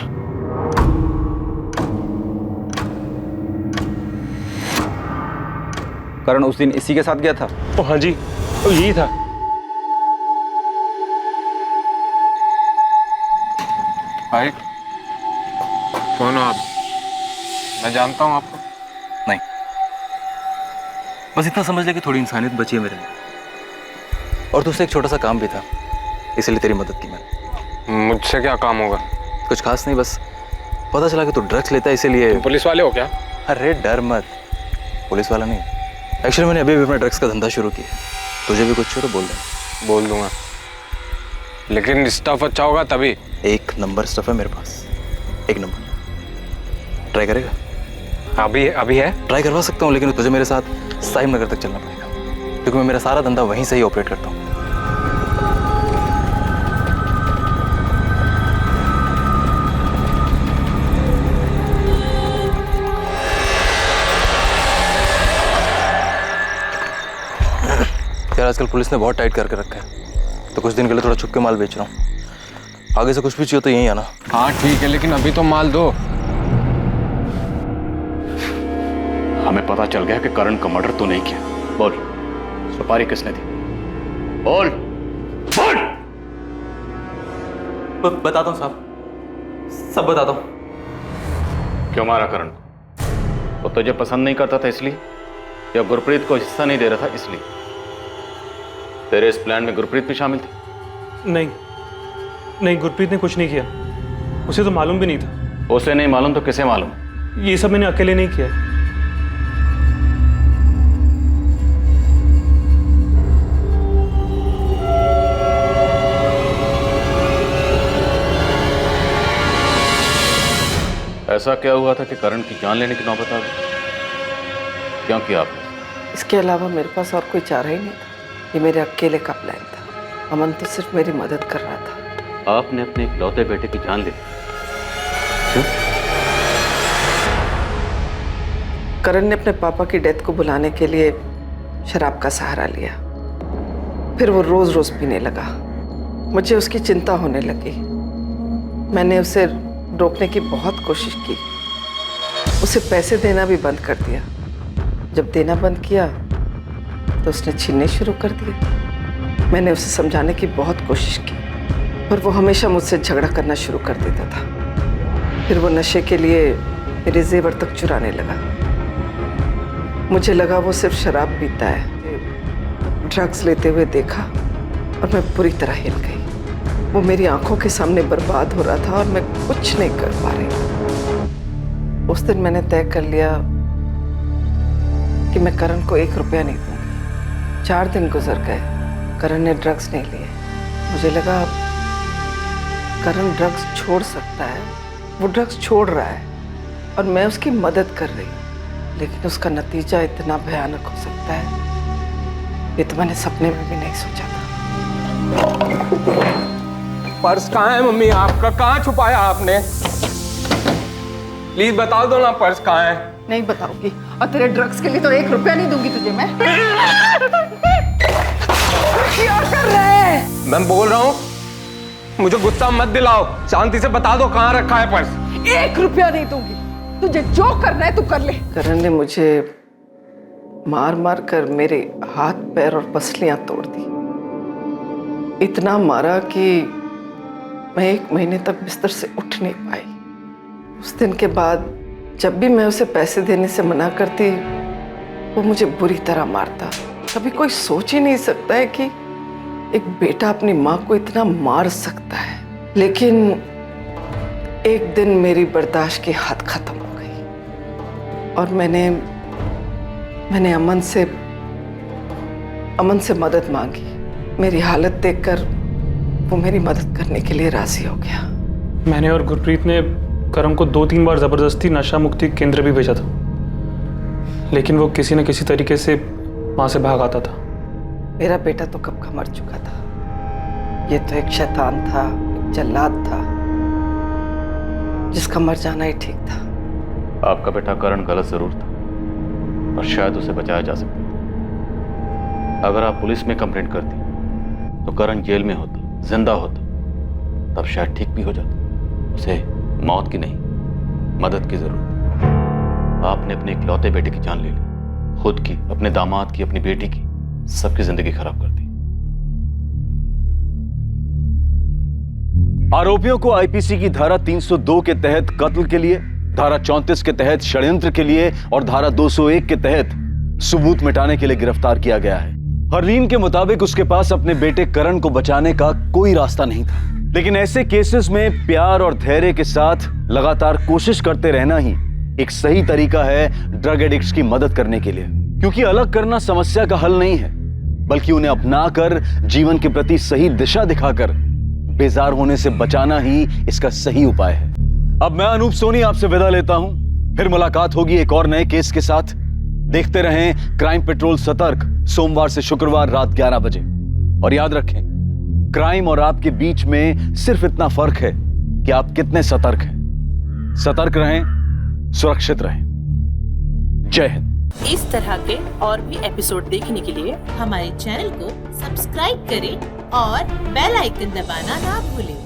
S6: करण उस दिन इसी के साथ गया था?
S9: ओ हाँ जी, तो यही था।
S13: भाई कौन हो आप? मैं जानता हूँ आपको।
S15: नहीं, बस इतना समझ ले कि थोड़ी इंसानियत बची है मेरे में, और तुझसे एक छोटा सा काम भी था, इसलिए तेरी मदद की मैंने।
S13: मुझसे क्या काम होगा?
S15: कुछ खास नहीं, बस पता चला कि तू ड्रग्स लेता है, इसीलिए।
S13: पुलिस वाले हो क्या?
S15: अरे डर मत, पुलिस वाला नहीं। एक्चुअली मैंने अभी भी अपना ड्रग्स का धंधा शुरू किया, तुझे भी कुछ हो तो बोल दे।
S13: बोल दूंगा, लेकिन स्टफ अच्छा होगा तभी।
S15: 1 नंबर स्टफ है मेरे पास, 1 नंबर। ट्राई करेगा?
S13: अभी है?
S15: ट्राई करवा सकता हूँ, लेकिन तुझे मेरे साथ साहिब नगर तक चलना पड़ेगा, क्योंकि मैं मेरा सारा धंधा वहीं से ही ऑपरेट करता हूँ। यार आजकल पुलिस ने बहुत टाइट करके रखा है, तो कुछ दिन के लिए थोड़ा छुप के माल बेच रहा हूँ। आगे से कुछ भी चाहिए तो यहीं आना।
S13: हाँ ठीक है, लेकिन अभी तो माल दो।
S11: हमें पता चल गया कि करण का मर्डर तो नहीं किया। बोल, सुपारी किसने दी? बोल बोल।
S15: बताता हूँ साहब, सब बताता हूँ।
S11: क्यों मारा करण को? वो तुझे पसंद नहीं करता था इसलिए, या गुरप्रीत को हिस्सा नहीं दे रहा था इसलिए? तेरे इस प्लान में गुरप्रीत भी शामिल थी?
S20: नहीं, गुरप्रीत ने कुछ नहीं किया, उसे तो मालूम भी नहीं था।
S11: उसे नहीं मालूम तो किसे मालूम?
S20: ये सब मैंने अकेले नहीं किया।
S11: ऐसा क्या हुआ था कि करण की जान लेने की नौबत आ गई? क्यों किया आपने?
S5: इसके अलावा मेरे पास और कोई चारा ही नहीं था। ये मेरे अकेले का प्लान था। अमन तो सिर्फ मेरी मदद कर रहा था।
S11: आपने अपने इकलौते बेटे की जान ली? क्यों?
S5: करण ने अपने पापा की डेथ को बुलाने के लिए शराब का सहारा लिया, फिर वो रोज रोज पीने लगा। मुझे उसकी चिंता होने लगी। मैंने उसे रोकने की बहुत कोशिश की, उसे पैसे देना भी बंद कर दिया। जब देना बंद किया तो उसने छीनने शुरू कर दिए। मैंने उसे समझाने की बहुत कोशिश की, पर वो हमेशा मुझसे झगड़ा करना शुरू कर देता था। फिर वो नशे के लिए मेरे जेवर तक चुराने लगा। मुझे लगा वो सिर्फ शराब पीता है। ड्रग्स लेते हुए देखा और मैं पूरी तरह हिल गई। वो मेरी आंखों के सामने बर्बाद हो रहा था और मैं कुछ नहीं कर पा रही। उस दिन मैंने तय कर लिया कि मैं करण को 1 रुपया नहीं दूंगी। 4 दिन गुजर गए, करण ने ड्रग्स नहीं लिए। मुझे लगा करण ड्रग्स छोड़ सकता है, वो ड्रग्स छोड़ रहा है और मैं उसकी मदद कर रही हूँ, लेकिन उसका नतीजा इतना भयानक हो सकता है, ये तो मैंने सपने में भी नहीं सोचा था।
S21: पर्स कहाँ है मम्मी आपका? कहाँ छुपाया आपने? प्लीज बता दो ना, पर्स कहाँ है?
S5: नहीं बताऊंगी, और तेरे ड्रग्स के लिए तो 1 रुपया नहीं दूंगी तुझे मैं। क्या कर रहे हैं?
S21: मैं बोल रहा हूँ, मुझे गुस्सा मत दिलाओ, शांति से बता दो कहाँ रखा है पर्स।
S5: 1 रुपया नहीं दूंगी, तुझे जो करना है तू कर ले। करण ने मुझे मार मार कर मेरे हाथ पैर और पसलियां तोड़ दी। इतना मारा कि मैं 1 महीने तक बिस्तर से उठ नहीं पाई। उस दिन के बाद जब भी मैं उसे पैसे देने से मना करती, वो मुझे बुरी तरह मारता। कभी कोई सोच ही नहीं सकता है कि एक बेटा अपनी माँ को इतना मार सकता है। लेकिन एक दिन मेरी बर्दाश्त की हद खत्म हो गई और मैंने मैंने अमन से मदद मांगी। मेरी हालत देखकर वो मेरी मदद करने के लिए राजी हो गया।
S20: मैंने और गुरप्रीत ने करण को 2-3 बार जबरदस्ती नशा मुक्ति केंद्र भी भेजा था, लेकिन वो किसी न किसी तरीके से वहां से भाग आता था।
S5: मेरा बेटा तो कब का मर चुका था। ये तो एक शैतान था, एक जल्लाद था, जिसका मर जाना ही ठीक था।
S11: आपका बेटा करण गलत जरूर था, पर शायद उसे बचाया जा सकता था। अगर आप पुलिस में कंप्लेंट करती तो करण जेल में होता, जिंदा होता, तब शायद ठीक भी हो जाता। उसे मौत की नहीं, मदद की जरूरत है। आपने अपने इकलौते बेटे की जान ले ली, खुद की, अपने दामाद की, अपनी बेटी की, सबकी जिंदगी खराब कर दी।
S6: आरोपियों को आईपीसी की धारा 302 के तहत कत्ल के लिए, धारा 34 के तहत षड्यंत्र के लिए और धारा 201 के तहत सबूत मिटाने के लिए गिरफ्तार किया गया है। हरलीन के मुताबिक उसके पास अपने बेटे करण को बचाने का कोई रास्ता नहीं था, लेकिन ऐसे केसेस में प्यार और धैर्य के साथ लगातार कोशिश करते रहना ही एक सही तरीका है ड्रग एडिक्ट्स की मदद करने के लिए। क्योंकि अलग करना समस्या का हल नहीं है, बल्कि उन्हें अपनाकर जीवन के प्रति सही दिशा दिखाकर बेजार होने से बचाना ही इसका सही उपाय है। अब मैं अनूप सोनी आपसे विदा लेता हूं। फिर मुलाकात होगी एक और नए केस के साथ। देखते रहें क्राइम पेट्रोल सतर्क, सोमवार से शुक्रवार रात 11 बजे। और याद रखें, क्राइम और आपके बीच में सिर्फ इतना फर्क है कि आप कितने सतर्क हैं। सतर्क रहें, सुरक्षित रहें। जय हिंद।
S16: इस तरह के और भी एपिसोड देखने के लिए हमारे चैनल को सब्सक्राइब करें और बेल आइकन दबाना ना भूलें।